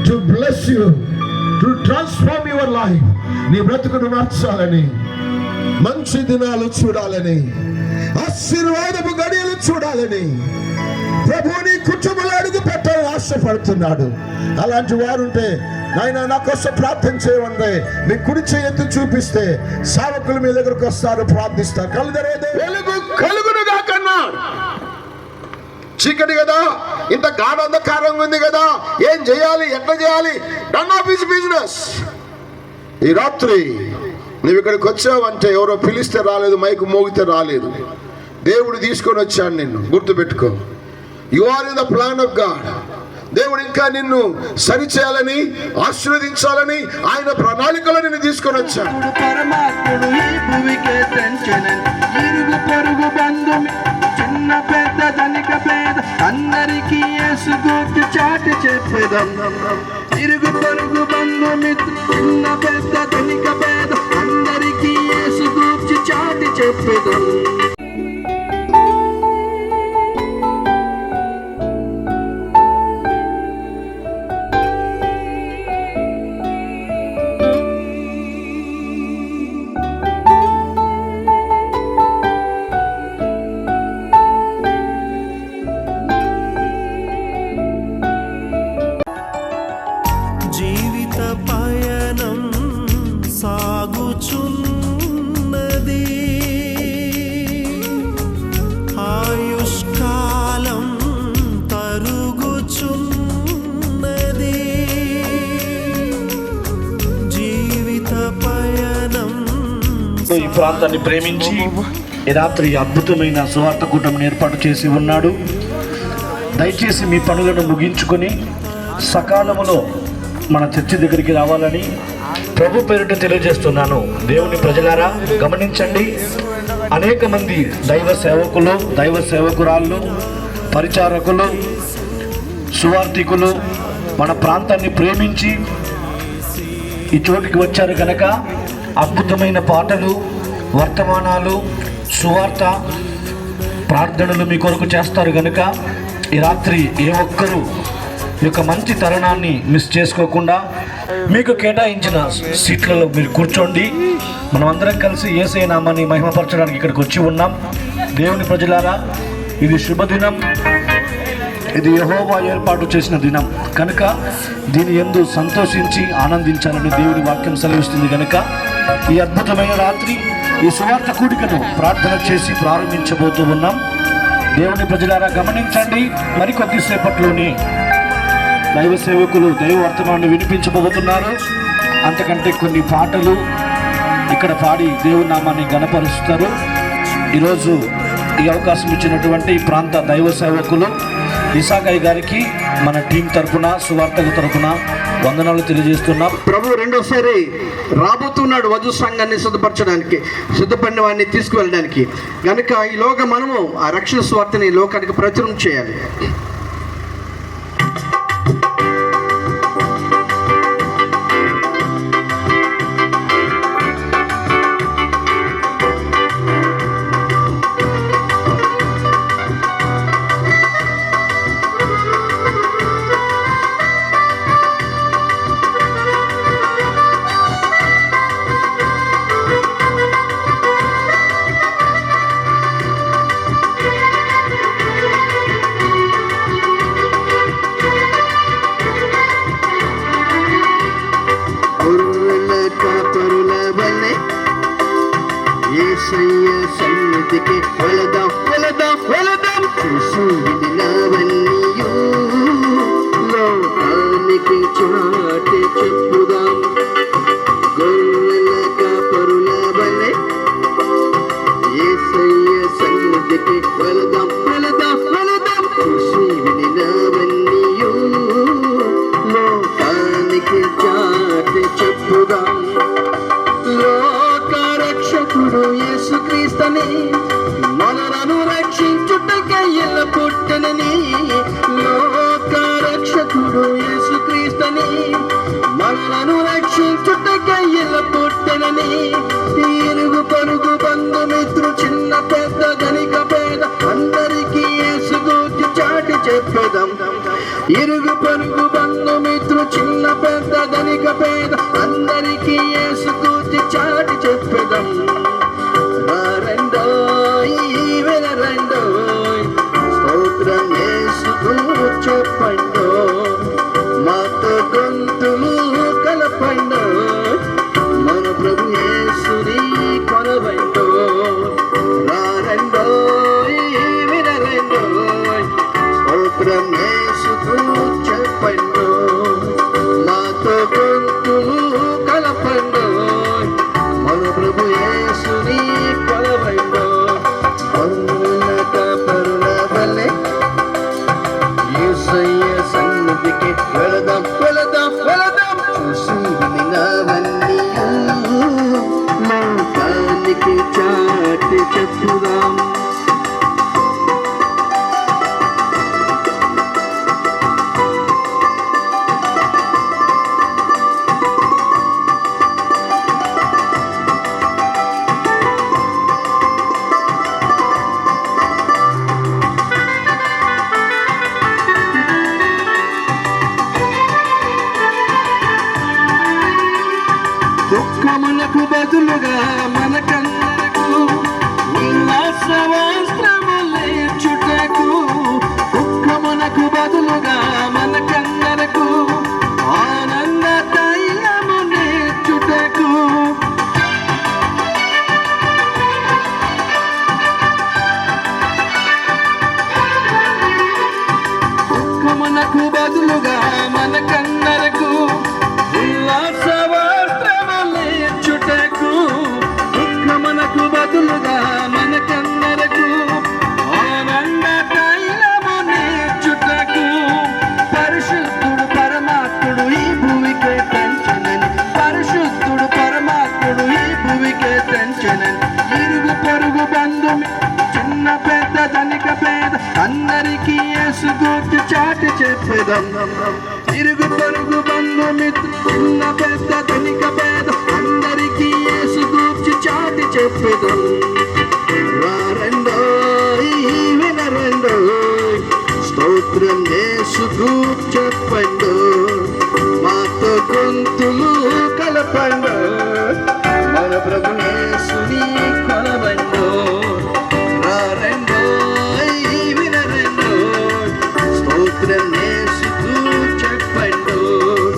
To bless you, to transform your life. నీ బ్రతుకును మార్చాలని, మంచి దినాలు చూడాలని, ఆశీర్వాదపు గడియలు చూడాలని ప్రభువుని కుటుంబంలో అడుగు పెట్టాలని ఆశపడుతున్నాడు. అలాంటి వారుంటే నాయన నా కోసం ప్రార్థన చేయమంటే మీ కుడి చేయెత్తి చూపిస్తే సేవకులు మీ దగ్గరకు వస్తారు, ప్రార్థిస్తారు. వెలుగు కలుగును గాకన్నా. చీకటి కదా, ఇంత గాఢంధకారంగా ఉంది కదా, ఏం చేయాలి, ఎట్లా చేయాలి? None of his business. ఈ రాత్రి నువ్వు ఇక్కడికి వచ్చావంటే ఎవరో పిలిస్తే రాలేదు, మైకు మోగితే రాలేదు, దేవుడు తీసుకొని వచ్చాడు నిన్ను. గుర్తుపెట్టుకో, you are in the plan of God. దేవుడు ఇంకా నిన్ను సరిచేయాలని, ఆశీర్వదించాలని ఆయన ప్రణాళికలో నిన్ను తీసుకొని వచ్చాడు. పరమాత్ముడు ఈ భూమికే తెంచెనని, ఇరుగు పొరుగు బంధువు చిన్న పెద్ద ధనిక పేద అందరికీ యేసు గూర్చి చాటి చెప్పేదం. ఇరుగు పొరుగు బంధుమిత్రు చిన్న పెద్ద ధనిక పేద అందరికీ యేసు గూర్చి చాటి చెప్పేదం. ఈ ప్రాంతాన్ని ప్రేమించి ఈ రాత్రి అద్భుతమైన సువార్త కూటమిని ఏర్పాటు చేసి ఉన్నాడు. దయచేసి మీ పనులను ముగించుకొని సకాలంలో మన చర్చి దగ్గరికి రావాలని ప్రభు పేరిట తెలియజేస్తున్నాను. దేవుని ప్రజలారా గమనించండి, అనేక మంది దైవ సేవకులు, దైవ సేవకురాళ్ళు, పరిచారకులు, సువార్థికులు మన ప్రాంతాన్ని ప్రేమించి ఈ చోటికి వచ్చారు కనుక అద్భుతమైన పాటలు, వర్తమానాలు, సువార్త, ప్రార్థనలు మీ కొరకు చేస్తారు కనుక ఈ రాత్రి ఏ ఒక్కరూ ఈ యొక్క మంచి తరుణాన్ని మిస్ చేసుకోకుండా మీకు కేటాయించిన సీట్లలో మీరు కూర్చోండి. మనమందరం కలిసి యేసయ్య నామాన్ని మహిమపరచడానికి ఇక్కడికి వచ్చి ఉన్నాం. దేవుని ప్రజలారా, ఇది శుభదినం, ఇది యెహోవా ఏర్పాటు చేసిన దినం కనుక దీని యందు సంతోషించి ఆనందించాలని దేవుని వాక్యం సెలవిస్తుంది. కనుక ఈ అద్భుతమైన రాత్రి ఈ సువార్త కూడికను ప్రార్థన చేసి ప్రారంభించబోతూ ఉన్నాం. దేవుని ప్రజలారా గమనించండి, మరికొద్దిసేపట్లోనే దైవ సేవకులు దైవ వర్తమానాన్ని వినిపించబోతున్నారు. అంతకంటే కొన్ని పాటలు ఇక్కడ పాడి దేవుని నామాన్ని గణపరుస్తారు. ఈరోజు ఈ అవకాశం ఇచ్చినటువంటి ఈ ప్రాంత దైవ సేవకులు ఇసాకయ్య గారికి మన టీం తరఫున, సువార్తకు తరఫున వందనాలు తెలియజేస్తున్నాం. ప్రభు రెండోసారి రాబోతున్నాడు వధు సంఘాన్ని సిద్ధపరచడానికి, సిద్ధపడిన వాడిని తీసుకువెళ్ళడానికి. కనుక ఈలోగా మనము ఆ రక్షణ స్వార్థని లోకానికి ప్రచురం చేయాలి. యేసయ్య సన్నిధికి వెళదాం, వెళదాం, వెళదాం. చూసినవన్నీయు లోకానికి చాటి చెప్పుదాం. గొర్రెల కాపరుల వలె యేసయ్య సన్నిధికి వెళదాం, వెళదాం, వెళదాం. చూసినవన్నీయు లోకానికి చాటి చెప్పుదాం. రక్షకుడు యేసుక్రీస్తుని మనలను రక్షించుటకై ఇలా పుట్టెనని. లోక రక్షకుడు యేసుక్రీస్తుని మనలను రక్షించుటకై ఇలా పుట్టెనని. ఇరుగు పొరుగు బంధుమిత్రు చిన్న పెద్ద ధనిక పేద అందరికీ యేసు గూర్చి చాటి చెప్పేదాం. ఇరుగు పొరుగు బంధుమిత్రు చిన్న పెద్ద ధనిక పేద అందరికీ యేసు గూర్చి చాటి చెప్పెదం. రెండోయ్ వినరండోయ్, స్తోత్రం యేసుకు చెప్పండోయ్, మాతో గొంతులు కలపండోయ్, మన ప్రభు యేసుని కొలవండోయ్. రెండోయ్ వినరండోయ్, స్తోత్రం యేసుకు చెప్పండోయ్, మాతో గొంతులు కలపండోయ్, మన ప్రభు యేసుని కొలవండోయ్. ఉన్నత పరులవలె యేసయ్య సన్నిధికి వెళదాం వెళదాం వెళదాం, చూసి వినినవన్నీయు లోకానికి చాటి చెప్పుదాం. దుఃఖములకు బదులుగా మనకందరకు ఉల్లాస వస్త్రములేర్చుటకు, దుఃఖములకు బదులుగా మనకందరకు ఆనంద తైలము నేర్చుటకు, దుఃఖములకు బదులుగా మనకందరకు ఉల్లాస వస్త్రములేర్చుటకు, దుఃఖమునకు బదులుగా మనకందరకు ఆనంద తైలము నేర్చుటకు, పరిశుద్ధుడు పరమాత్ముడు ఈ భూమికే తెంచెనని, పరిశుద్ధుడు పరమాత్ముడు ఈ భూమికే తెంచెనని, ఇరుగు పొరుగు బంధుమి చిన్న పెద్ద ధనిక పేద అందరికీ యేసు గూర్చి చాటి చెప్పెదం. ఇరుగు పొరుగు బంధుమిత్రు చిన్న పెద్ద ధనిక పేద అందరికీ యేసు గూర్చి చాటి చెప్పెదం. రెండోయ్ వినరండోయ్, స్తోత్రం యేసుకు చెప్పండోయ్, మాతో గొంతులు కలపండోయ్, మన ప్రభు యేసుని కొలవండోయ్. రెండోయ్ వినరండోయ్, స్తోత్రం యేసుకు చెప్పండోయ్,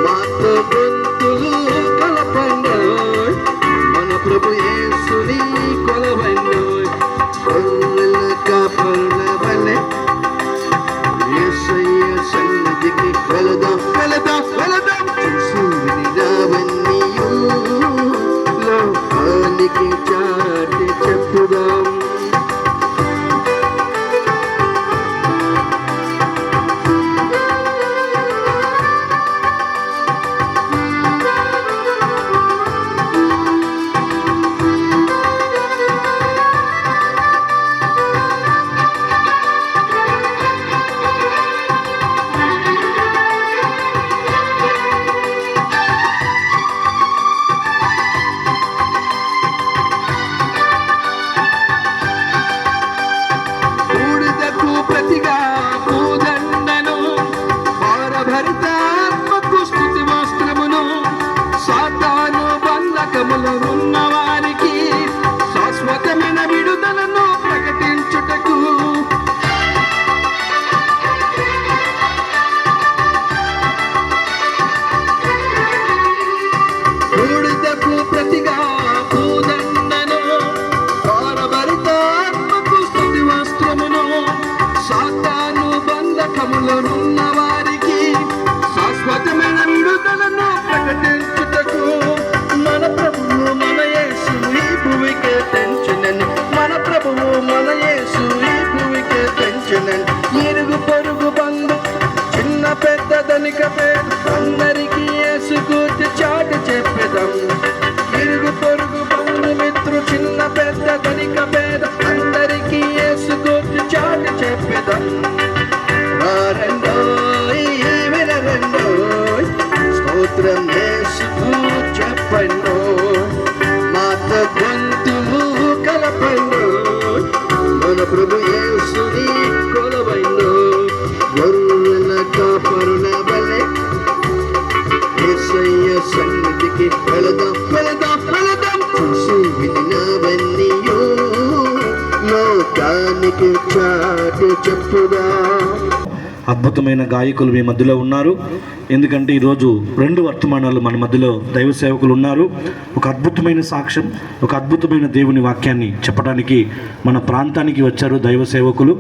మాతో గొంతులు కలపండోయ్, మన ప్రభు యేసుని కొలవండోయ్. గొర్రెల కాపరులవలె యేసయ్య సన్నిధికి వెళదాం వెళదాం వెళదాం, చూసి వినినవన్నీయు లోకానికి చాటి చెప్పుదాం. బూడిదకు ప్రతిగా పూదండను, భారభరితాత్మకు స్తుతి వస్త్రమును, సాతాను బంధకములు ఉన్న వారికి శాశ్వతమైన విడుదలను ప్రకటించుటకు, బూడిదకు ప్రతిగా పూదండను, భారభరితాత్మకు స్తుతి వస్త్రమును, సాతాను బంధకములనున్న వారికి శాశ్వతమైన విడుదలను ప్రకటించుటకు, మన ప్రభువు మన యేసు ఈ భూమికే తెంచెనని, మన ప్రభువు మన యేసు ఈ భూమికే తెంచెనని, ఇరుగు పొరుగు బంధు చిన్న పెద్ద ధనిక పేద అందరికీ యేసు గూర్చి చాటి చెప్పెదం. ఇరుగు పొరుగు బంధుమిత్రు చిన్న పెద్ద ధనిక పేద అందరికీ యేసు గూర్చి చాటి చెప్పెదం. రెండోయ్ వినరండోయ్, స్తోత్రం యేసుకు చెప్పండోయ్, మాతో గొంతులు కలపండోయ్, మన ప్రభు యేసుని కొలవండోయ్. గొర్రెల సన్నిధికి వెళదాం వెళదాం వెళదాం. చూసి విన్నవన్నీయు లోకానికి చాటి చెప్పుదా. అద్భుతమైన గాయకులు మీ మధ్యలో ఉన్నారు. ఎందుకంటే ఈరోజు 2 వర్తమానాలు మన మధ్యలో దైవ సేవకులు ఉన్నారు. ఒక అద్భుతమైన సాక్ష్యం, ఒక అద్భుతమైన దేవుని వాక్యాన్ని చెప్పడానికి మన ప్రాంతానికి వచ్చారు దైవ సేవకులు.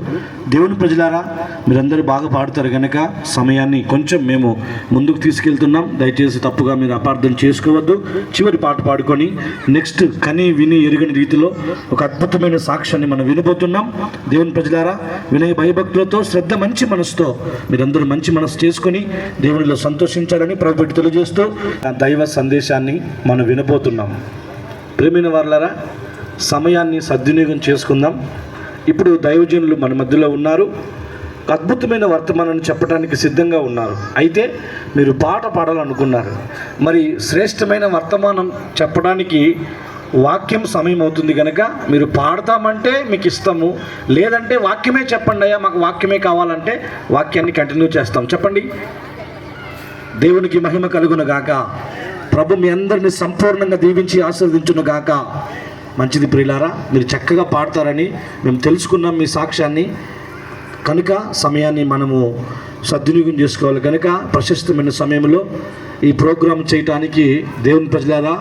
దేవుని ప్రజలారా, మీరందరూ బాగా పాడుతారు కనుక సమయాన్ని కొంచెం మేము ముందుకు తీసుకెళ్తున్నాం. దయచేసి తప్పుగా మీరు అపార్థం చేసుకోవద్దు. చివరి పాట పాడుకొని నెక్స్ట్ కని విని ఎరుగని రీతిలో ఒక అద్భుతమైన సాక్ష్యాన్ని మనం వినబోతున్నాం. దేవుని ప్రజలారా, వినయ భయభక్తులతో శ్రద్ధ మంచి మనసుతో మీరందరూ మంచి మనసు చేసుకొని దేవునిలో సంతోషించాలని ప్రభు పెట్టి తెలియజేస్తూ ఆ దైవ సందేశాన్ని మనం వినబోతున్నాం. ప్రేమైన వారలారా, సమయాన్ని సద్వినియోగం చేసుకుందాం. ఇప్పుడు దైవజనులు మన మధ్యలో ఉన్నారు. అద్భుతమైన వర్తమానాన్ని చెప్పడానికి సిద్ధంగా ఉన్నారు. అయితే మీరు పాట పాడాలనుకున్నారు. మరి శ్రేష్టమైన వర్తమానం చెప్పడానికి వాక్యం సమయం అవుతుంది కనుక మీరు పాడతామంటే మీకు ఇస్తాము, లేదంటే వాక్యమే చెప్పండి అయ్యా మాకు వాక్యమే కావాలంటే వాక్యాన్ని కంటిన్యూ చేస్తాం. చెప్పండి. దేవునికి మహిమ కలుగును గాక. ప్రభు మీ అందరిని సంపూర్ణంగా దీవించి ఆశీర్వదించును గాక. మంచిది ప్రియులారా, మీరు చక్కగా పాడతారని మేము తెలుసుకున్నాం మీ సాక్ష్యాన్ని. కనుక సమయాన్ని మనము సద్వినియోగం చేసుకోవాలి. కనుక ప్రశస్తమైన సమయంలో ఈ ప్రోగ్రాం చేయటానికి దేవుని ప్రజలారా,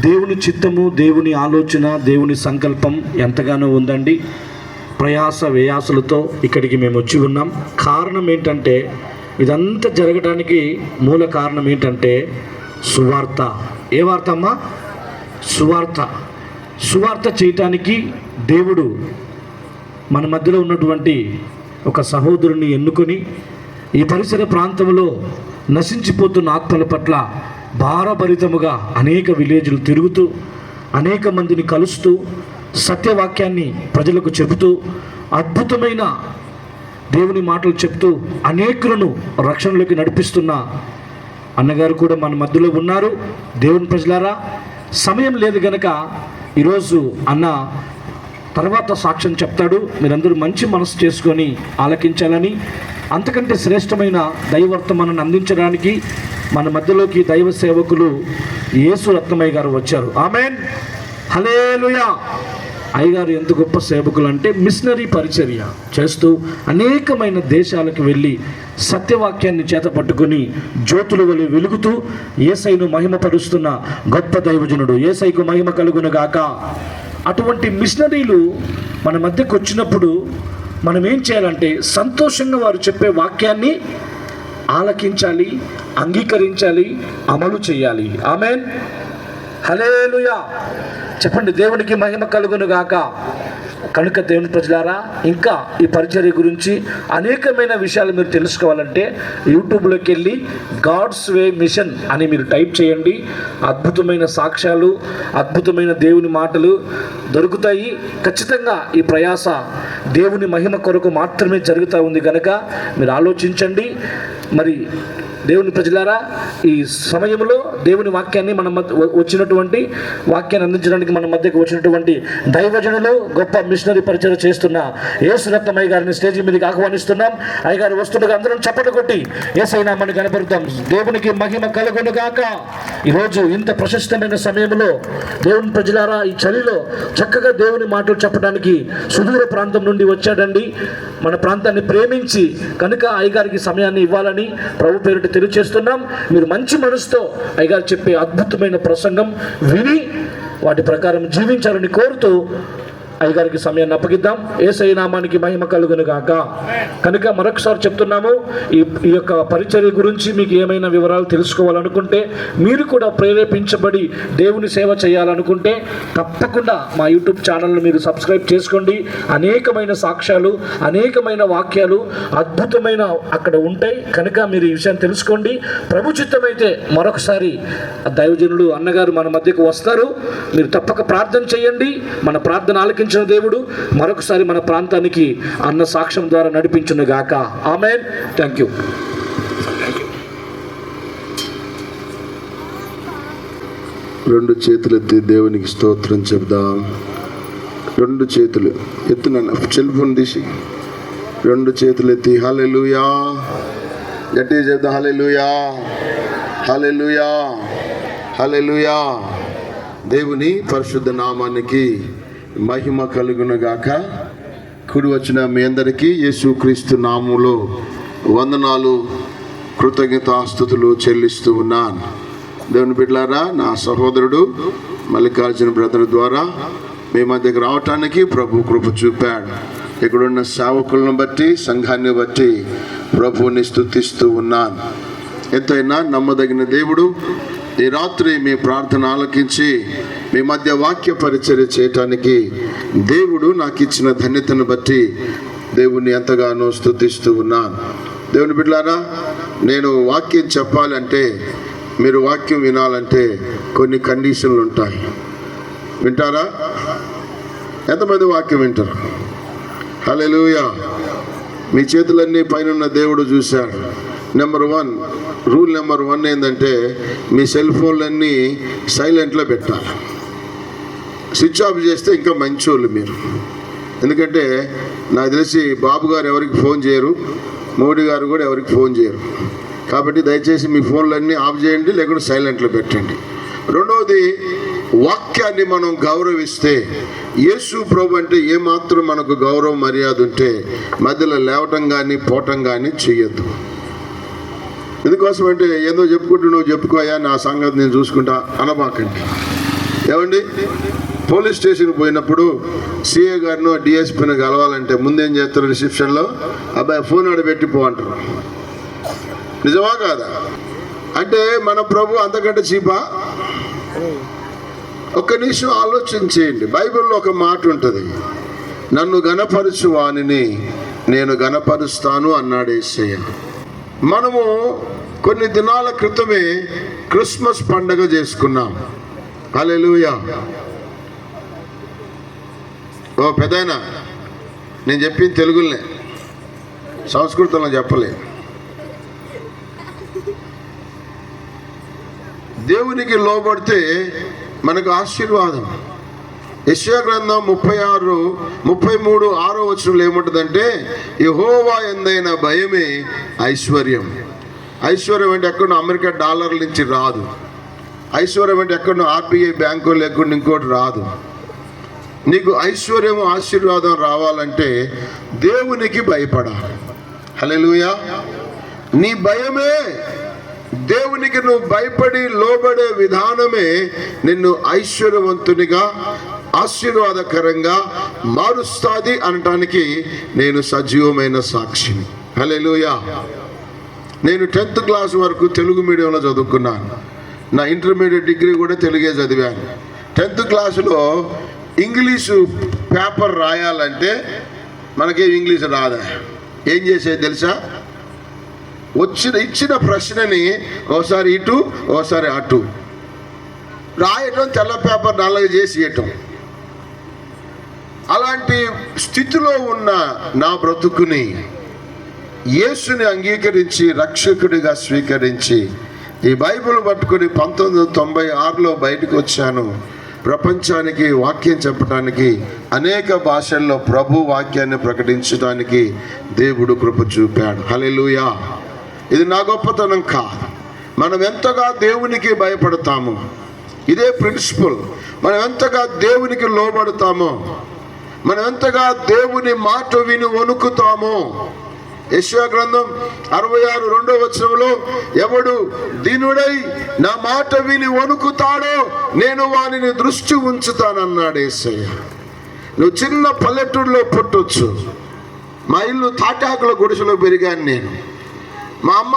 దేవుని చిత్తము, దేవుని ఆలోచన, దేవుని సంకల్పం ఎంతగానో ఉందండి. ప్రయాస వ్యయాసులతో ఇక్కడికి మేము వచ్చి ఉన్నాం. కారణం ఏంటంటే, ఇదంతా జరగడానికి మూల కారణం ఏంటంటే సువార్త. ఏ వార్త అమ్మా? సువార్త. సువార్త చేయటానికి దేవుడు మన మధ్యలో ఉన్నటువంటి ఒక సహోదరుని ఎన్నుకొని ఈ పరిసర ప్రాంతంలో నశించిపోతున్న ఆత్మల పట్ల భారభరితముగా అనేక విలేజ్లు తిరుగుతూ అనేక మందిని కలుస్తూ సత్యవాక్యాన్ని ప్రజలకు చెబుతూ అద్భుతమైన దేవుని మాటలు చెప్తూ అనేకులను రక్షణలోకి నడిపిస్తున్న అన్నగారు కూడా మన మధ్యలో ఉన్నారు. దేవుని ప్రజలారా, సమయం లేదు గనక ఈరోజు అన్న తర్వాత సాక్ష్యం చెప్తాడు. మీరందరూ మంచి మనసు చేసుకొని ఆలకించాలని, అంతకంటే శ్రేష్టమైన దైవవర్తమానాన్ని అందించడానికి మన మధ్యలోకి దైవ సేవకులు యేసు రత్నమయ్య గారు వచ్చారు. ఆమేన్, హల్లెలూయా. అయ్యగారు ఎంత గొప్ప సేవకులు అంటే మిషనరీ పరిచర్య చేస్తూ అనేకమైన దేశాలకు వెళ్ళి సత్యవాక్యాన్ని చేత పట్టుకొని జ్యోతుల వలె వెలుగుతూ యేసయ్యను మహిమపరుస్తున్న గొప్ప దైవజనుడు. యేసయ్యకు మహిమ కలుగును గాక. అటువంటి మిషనరీలు మన మధ్యకు వచ్చినప్పుడు మనం ఏం చేయాలంటే సంతోషంగా వారు చెప్పే వాక్యాన్ని ఆలకించాలి, అంగీకరించాలి, అమలు చేయాలి. ఆమేన్, హల్లెలూయా. చెప్పండి. దేవునికి మహిమ కలుగును గాక. కనుక దేవుని ప్రజలారా, ఇంకా ఈ పరిచర్య గురించి అనేకమైన విషయాలు మీరు తెలుసుకోవాలంటే యూట్యూబ్లోకి వెళ్ళి గాడ్స్ వే మిషన్ అని మీరు టైప్ చేయండి. అద్భుతమైన సాక్ష్యాలు, అద్భుతమైన దేవుని మాటలు దొరుకుతాయి. ఖచ్చితంగా ఈ ప్రయాస దేవుని మహిమ కొరకు మాత్రమే జరుగుతూ ఉంది కనుక మీరు ఆలోచించండి. మరి దేవుని ప్రజలారా, ఈ సమయంలో దేవుని వాక్యాన్ని మన వచ్చినటువంటి వాక్యాన్ని అందించడానికి మన మధ్యకు వచ్చినటువంటి దైవజనులు, గొప్ప మిషనరీ పరిచయం చేస్తున్న యేసు రత్నమయ్య గారిని స్టేజ్ మీదకి ఆహ్వానిస్తున్నాం. అయ్యగారు వస్తుండగా అందరం చప్పట్లు కొట్టి యేసయ్య నామమును కనపరుద్దాం. దేవునికి మహిమ కలుగును గాక. ఈరోజు ఇంత ప్రశస్తమైన సమయంలో దేవుని ప్రజలారా, ఈ చలిలో చక్కగా దేవుని మాటలు చెప్పడానికి సుదూర ప్రాంతం నుండి వచ్చాడండి. మన ప్రాంతాన్ని ప్రేమించి కనుక అయ్యగారికి సమయాన్ని ఇవ్వాలని ప్రభు పేరిట తెలియజేస్తున్నాం. మీరు మంచి మనసుతో అయ్యగారు చెప్పే అద్భుతమైన ప్రసంగం విని వాటి ప్రకారం జీవించాలని కోరుతూ అయ్యగారికి సమయాన్ని అప్పగిద్దాం. యేసయ్య నామానికి మహిమ కలుగును గాక. కనుక మరొకసారి చెప్తున్నాము, ఈ యొక్క పరిచర్య గురించి మీకు ఏమైనా వివరాలు తెలుసుకోవాలనుకుంటే, మీరు కూడా ప్రేరేపించబడి దేవుని సేవ చేయాలనుకుంటే తప్పకుండా మా యూట్యూబ్ ఛానల్ని మీరు సబ్స్క్రైబ్ చేసుకోండి. అనేకమైన సాక్ష్యాలు, అనేకమైన వాక్యాలు అద్భుతమైన అక్కడ ఉంటాయి. కనుక మీరు ఈ విషయాన్ని తెలుసుకోండి. ప్రభు చిత్తమైతే మరొకసారి దైవజనుడు అన్నగారు మన మధ్యకు వస్తారు. మీరు తప్పక ప్రార్థన చేయండి. మన ప్రార్థన ఆలకించిన దేవుడు మరొకసారి మన ప్రాంతానికి అన్న సాక్ష్యం ద్వారా నడిపించును గాక. ఆమేన్. Thank you. రెండు చేతులు ఎత్తి దేవునికి స్తోత్రం చెప్దాం. రెండు చేతులు ఎత్తున సెల్ ఫోన్ తీసి రెండు చేతులు ఎత్తి హల్లెలూయా గట్టిగా చెప్దాం. హల్లెలూయా, హల్లెలూయా. హల్లెలూయా. దేవుని పరిశుద్ధ నామానికి మహిమ కలుగును గాక. కూడి వచ్చిన మీ అందరికీ యేసుక్రీస్తు నామములో వందనాలు, కృతజ్ఞతాస్తుతులు చెల్లిస్తూ ఉన్నాను. దేవుని బిడ్డలారా, నా సహోదరుడు మల్లికార్జున బ్రదర్ ద్వారా మీ మధ్యకు రావటానికి ప్రభు కృప చూపాడు. ఇక్కడున్న సేవకులను బట్టి, సంఘాన్ని బట్టి ప్రభువుని స్తుతిస్తూ ఉన్నాను. ఎంతైనా నమ్మదగిన దేవుడు ఈ రాత్రి మీ ప్రార్థన ఆలకించి మీ మధ్య వాక్య పరిచర్య చేయటానికి దేవుడు నాకు ఇచ్చిన ధన్యతను బట్టి దేవుణ్ణి ఎంతగానో స్తుతిస్తూ ఉన్నాను. దేవుని బిడ్డలారా, నేను వాక్యం చెప్పాలంటే, మీరు వాక్యం వినాలంటే కొన్ని కండిషన్లు ఉంటాయి. వింటారా? ఎంతమంది వాక్యం వింటారు? హల్లెలూయా. మీ చేతులన్నీ పైన దేవుడు చూశాడు. రూల్ నెంబర్ 1 ఏంటంటే, మీ సెల్ ఫోన్లన్నీ సైలెంట్లో పెట్టాలి. స్విచ్ ఆఫ్ చేస్తే ఇంకా మంచోళ్ళు మీరు. ఎందుకంటే నాకు తెలిసి బాబు గారు ఎవరికి ఫోన్ చేయరు, మోడీ గారు కూడా ఎవరికి ఫోన్ చేయరు. కాబట్టి దయచేసి మీ ఫోన్లన్నీ ఆఫ్ చేయండి, లేకుంటే సైలెంట్లో పెట్టండి. రెండవది, వాక్యాన్ని మనం గౌరవిస్తే, యేసు ప్రభు అంటే ఏమాత్రం మనకు గౌరవ మర్యాద ఉంటే మధ్యలో లేవటం కానీ పోవటం కానీ చెయ్యొద్దు. ఎందుకోసం అంటే, ఏదో చెప్పుకుంటూ నువ్వు చెప్పుకోయా, నా సంగతి నేను చూసుకుంటా అనబాకండి. ఏమండి, పోలీస్ స్టేషన్కి పోయినప్పుడు సిఏ గారినో డిఎస్పీని కలవాలంటే ముందేం చేస్తారు? రిసెప్షన్లో అబ్బాయి ఫోన్ ఆడబెట్టిపో అంటారు. నిజమా కాదా? అంటే మన ప్రభు అంతకంటే చీపా? ఒక్క నిమిషం ఆలోచన చేయండి. బైబిల్లో ఒక మాట ఉంటుంది, నన్ను గణపరచు వానిని నేను గణపరుస్తాను అన్నాడు యేసయ్య. మనము కొన్ని దినాల క్రితమే క్రిస్మస్ పండగ చేసుకున్నాం. హల్లెలూయా. ఓ పెదాయన, నేను చెప్పింది తెలుగులోనే, సంస్కృతంలో చెప్పలే. దేవునికి లోబడితే మనకు ఆశీర్వాదం. యెషయా గ్రంథం 33:6 ఏముంటుందంటే, యెహోవా యందైన భయమే ఐశ్వర్యం. ఐశ్వర్యం అంటే ఎక్కడో అమెరికా డాలర్ల నుంచి రాదు. ఐశ్వర్యం అంటే ఎక్కడో ఆర్బీఐ బ్యాంకు లేకుండా ఇంకోటి రాదు. నీకు ఐశ్వర్యం, ఆశీర్వాదం రావాలంటే దేవునికి భయపడాలి. హల్లెలూయా. నీ భయమే, దేవునికి నువ్వు భయపడి లోబడే విధానమే నిన్ను ఐశ్వర్యవంతునిగా, ఆశీర్వాదకరంగా మారుస్తాది అనటానికి నేను సజీవమైన సాక్షిని. హల్లెలూయా. నేను 10th క్లాస్ వరకు తెలుగు మీడియంలో చదువుకున్నాను. నా ఇంటర్మీడియట్ డిగ్రీ కూడా తెలుగే చదివాను. 10th క్లాసులో ఇంగ్లీషు పేపర్ రాయాలంటే మనకి ఇంగ్లీష్ రాదా? ఏం చేసేది తెలుసా? ఇచ్చిన ప్రశ్నని ఓసారి ఇటు ఓసారి అటు రాయటం, తెల్ల పేపర్ నల్లగా చేసి ఇవ్వటం. అలాంటి స్థితిలో ఉన్న నా బ్రతుకుని యేసుని అంగీకరించి రక్షకుడిగా స్వీకరించి ఈ బైబిల్ పట్టుకుని 1996లో బయటకు వచ్చాను. ప్రపంచానికి వాక్యం చెప్పడానికి, అనేక భాషల్లో ప్రభు వాక్యాన్ని ప్రకటించడానికి దేవుడు కృప చూపాడు. హల్లెలూయా. ఇది నా గొప్పతనం కాదు. మనం ఎంతగా దేవునికి భయపడతామో, ఇదే ప్రిన్సిపల్. మనం ఎంతగా దేవునికి లోబడతామో, మనం ఎంతగా దేవుని మాట విని వణుకుతామో. యెషయా గ్రంథం 66:2 ఎవడు దీనుడై నా మాట విని వణుకుతాడో నేను వానిని దృష్టి ఉంచుతానన్నాడు యేసయ్య. నువ్వు చిన్న పల్లెటూరులో పుట్టొచ్చు. మా ఇల్లు తాటాకుల గుడిసెలో పెరిగాను నేను. మా అమ్మ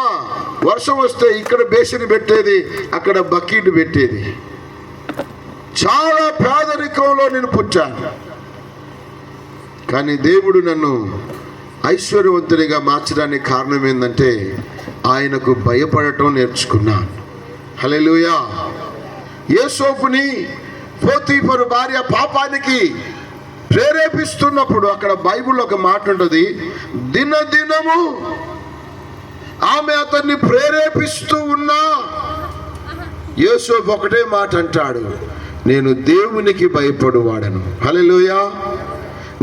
వర్షం వస్తే ఇక్కడ బేసిన్ పెట్టేది, అక్కడ బకెట్ పెట్టేది. చాలా పేదరికంలో నేను పుట్టాను. కానీ దేవుడు నన్ను ఐశ్వర్యవంతునిగా మార్చడానికి కారణం ఏంటంటే, ఆయనకు భయపడటం నేర్చుకున్నాను. హల్లెలూయా. యోసేపుని పోతీఫరు భార్య పాపానికి ప్రేరేపిస్తున్నప్పుడు అక్కడ బైబిల్లో ఒక మాట ఉంటుంది, దినదినము ఆమె అతన్ని ప్రేరేపిస్తూ ఉన్నా యోసేపు ఒకటే మాట అంటాడు, నేను దేవునికి భయపడువాడను. హల్లెలూయా.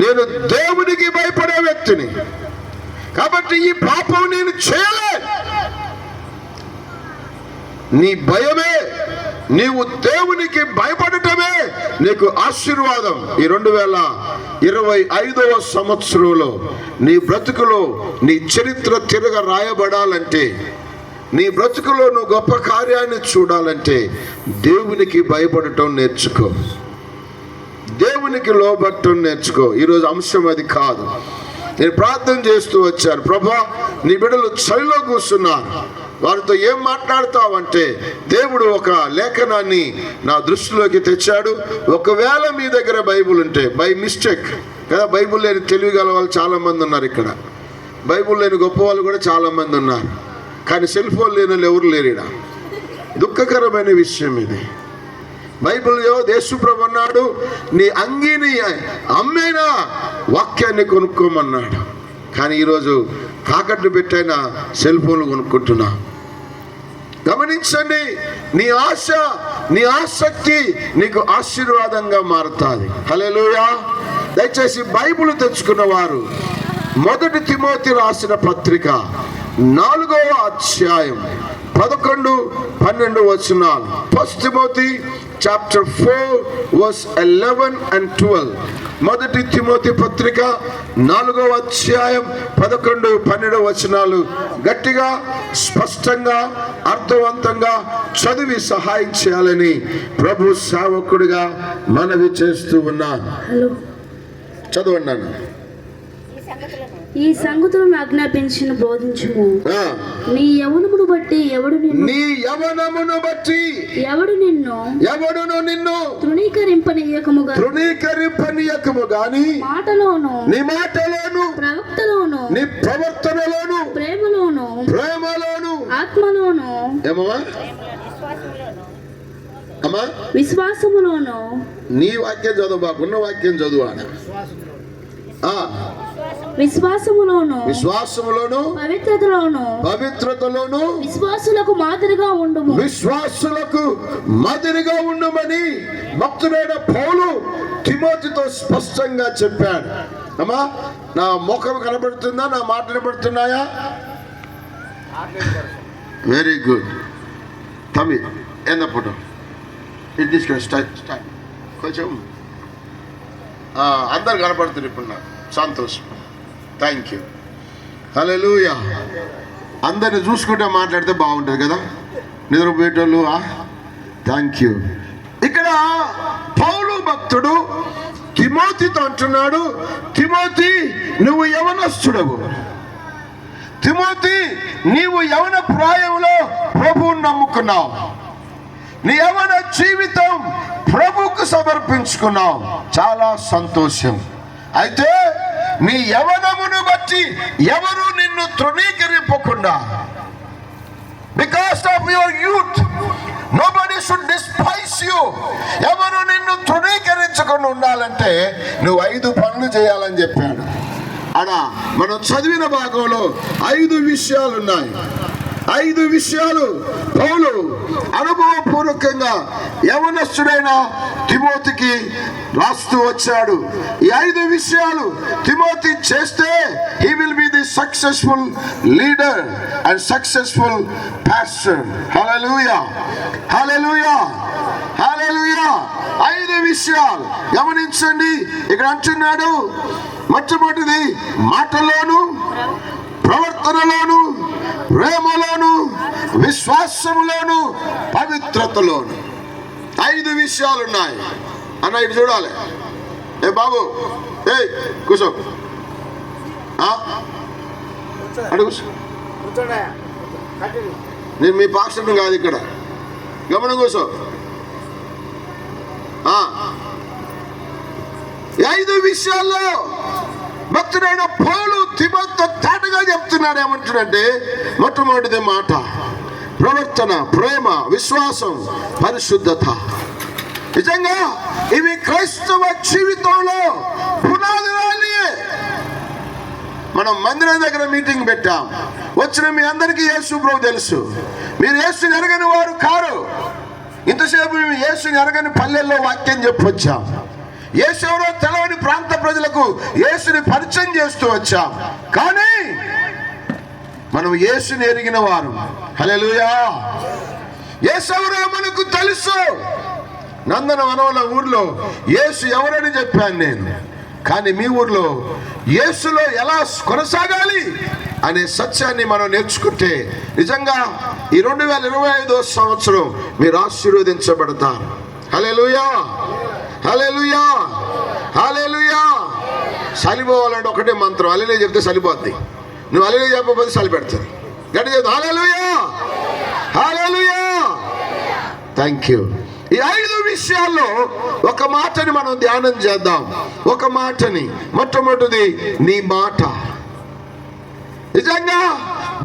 నేను దేవునికి భయపడే వ్యక్తిని, కాబట్టి ఈ పాపం నేను చేయలే. నీ భయమే నీవు దేవునికి భయపడటమే నీకు ఆశీర్వాదం. ఈ 2025వ సంవత్సరంలో నీ బ్రతుకులో నీ చరిత్ర తిరగ రాయబడాలంటే, నీ బ్రతుకులో నువ్వు గొప్ప కార్యాన్ని చూడాలంటే దేవునికి భయపడటం నేర్చుకో, దేవునికి లోబట్టం నేర్చుకో. ఈరోజు అంశం అది కాదు. నేను ప్రార్థన చేస్తూ వచ్చాను, ప్రభా నీ బిడ్డలు చలిలో కూర్చున్నారు, వారితో ఏం మాట్లాడతావంటే దేవుడు ఒక లేఖనాన్ని నా దృష్టిలోకి తెచ్చాడు. ఒకవేళ మీ దగ్గర బైబుల్ ఉంటే, బై మిస్టేక్ కదా, బైబుల్ లేని తెలివిగల వాళ్ళు చాలామంది ఉన్నారు ఇక్కడ, బైబుల్ లేని గొప్ప వాళ్ళు కూడా చాలామంది ఉన్నారు, కానీ సెల్ ఫోన్ లేని వాళ్ళు ఎవరు లేరు. ఇక్కడ దుఃఖకరమైన విషయం ఇది. బైబిల్లో యేసుప్రభు అన్నాడు, నీ అంగీని అమ్మేనా వాక్యాన్ని కొనుక్కోమన్నాడు. కానీ ఈరోజు తాకట్టు పెట్టైనా సెల్ ఫోన్లు కొనుక్కుంటున్నా. గమనించండి, నీ ఆశ, నీ ఆసక్తి నీకు ఆశీర్వాదంగా మారుతుంది. హల్లెలూయా. దయచేసి బైబిల్ తెచ్చుకున్న వారు 1 తిమోతి రాసిన పత్రిక 4వ అధ్యాయం 11-12 వచనాలు. 1 Timothy chapter 4 verse 11 and 12. 1 Timothy పత్రిక 4వ అధ్యాయం 11-12 వచనాలు గట్టిగా, స్పష్టంగా, అర్థవంతంగా చదివి సహాయం చేయాలని ప్రభు సేవకుడిగా మనవి చేస్తూ ఉన్నాను. చదవండి అన్న. ఈ సంగతులను ఆజ్ఞాపించిన బోధించుము. నీ యవనమును బట్టి ఎవడును నిన్ను తృణీకరింపనీయకము గాని నీ మాటలోను నీ ప్రవర్తనలోను ప్రేమలోను ఆత్మలోను విశ్వాసములోను. నీ వాక్యం చదువు, బాగున్న వాక్యం చదువు. విశ్వాసములోను పవిత్రతలోను విశ్వాసులకు మాదిరిగా ఉండుమని భక్తుడైన పౌలు తిమోతితో స్పష్టంగా చెప్పాడు. అమ్మా, నా ముఖం కనబడుతుందా? నా మాట కనబడుతున్నాయా? Very good. తమ్మి ఎంత ఫోటో ఇది తీసుకెళ్ళి స్టార్ట్ కొంచెం అందరు కనపడుతుంది ఇప్పుడు నాకు సంతోషం. Thank you. హల్లెలూయా. అందరిని చూసుకుంటే మాట్లాడితే బాగుంటుంది కదా, నిద్రపోయేటోళ్ళు. Thank you. ఇక్కడ పౌలు భక్తుడు తిమోతితో అంటున్నాడు, తిమోతి నువ్వు యవనస్తుడవు, తిమోతి నీవు యవన ప్రాయంలో ప్రభువుని నమ్ముకున్నావు, నీ యవన జీవితం ప్రభువుకు సమర్పించుకున్నావు, చాలా సంతోషం. అయితే నీ యవనమును బట్టి ఎవరు నిన్ను తృణీకరింపకుండా, because of your youth nobody should despise you. ఎవరు నిన్ను తృణీకరించకుండా ఉండాలంటే నువ్వు 5 పనులు చేయాలని చెప్పాడు. అలా మనం చదివిన భాగంలో 5 విషయాలు ఉన్నాయి. 5 విషయాలు పౌలు అనుభవపూర్వకంగా యవనస్తుడైన తిమోతికి రాస్తూ వచ్చాడు. ఈ 5 విషయాలు తిమోతి చేస్తే he will be the successful leader and successful pastor. Hallelujah, hallelujah, hallelujah. 5 విషయాలు గమనించండి. ఇక్కడ అంటున్నాడు, మొట్టమొదటిది మాటలోను, ప్రవర్తనలోను, ప్రేమలోను, విశ్వాసములోను, పవిత్రతలోను 5 విషయాలు ఉన్నాయి. అన్న ఇటు చూడాలి. ఏ బాబు, ఏ కూర్చో, అడుగు. నేను మీ పాస్టర్ని కాదు, ఇక్కడ గమనం కూర్చో. 5 విషయాల్లో భక్తుడైన పౌలు తిమోతితో తాటగా చెప్తున్నాడు. ఏమంటున్నాడంటే, మొట్టమొదటిది మాట, ప్రవర్తన, ప్రేమ, విశ్వాసం, పరిశుద్ధత. నిజంగా ఇవి క్రైస్తవ జీవితంలో పునాదులే. మనం మందిరం దగ్గర మీటింగ్ పెట్టాం. వచ్చిన మీ అందరికీ యేసు ప్రభు తెలుసు. మీరు యేసుని ఎరగని వారు కారు. ఇంతసేపు మేము యేసుని ఎరగని పల్లెల్లో వాక్యం చెప్పొచ్చాం. యేసు ఎవరో తెలవని ప్రాంత ప్రజలకు యేసుని పరిచయం చేస్తూ వచ్చాం. కానీ మనం యేసుని ఎరిగిన వారు. హల్లెలూయా. యేసెవరో మనకు తెలుసు. నందనవనంలో ఊర్లో యేసు ఎవరని చెప్పాను నేను, కానీ మీ ఊర్లో యేసులో ఎలా కొనసాగాలి అనే సత్యాన్ని మనం నేర్చుకుంటే నిజంగా ఈ 2025వ సంవత్సరం మీరు ఆశీర్వదించబడతారు. హల్లెలూయా, హల్లెలూయా, హల్లెలూయా. సలిపోవాలంటే ఒకటే మంత్రం, హల్లెలూయా చెప్తే సలిపోద్ది. నువ్వు హల్లెలూయా చెప్పకపోతే సలిపెడుతుంది. గట్టి చెప్తా, హల్లెలూయా, హల్లెలూయా. Thank you. ఈ 5 విషయాల్లో ఒక మాటని మనం ధ్యానం చేద్దాం. ఒక మాటని, మొట్టమొదటిది నీ మాట. నిజంగా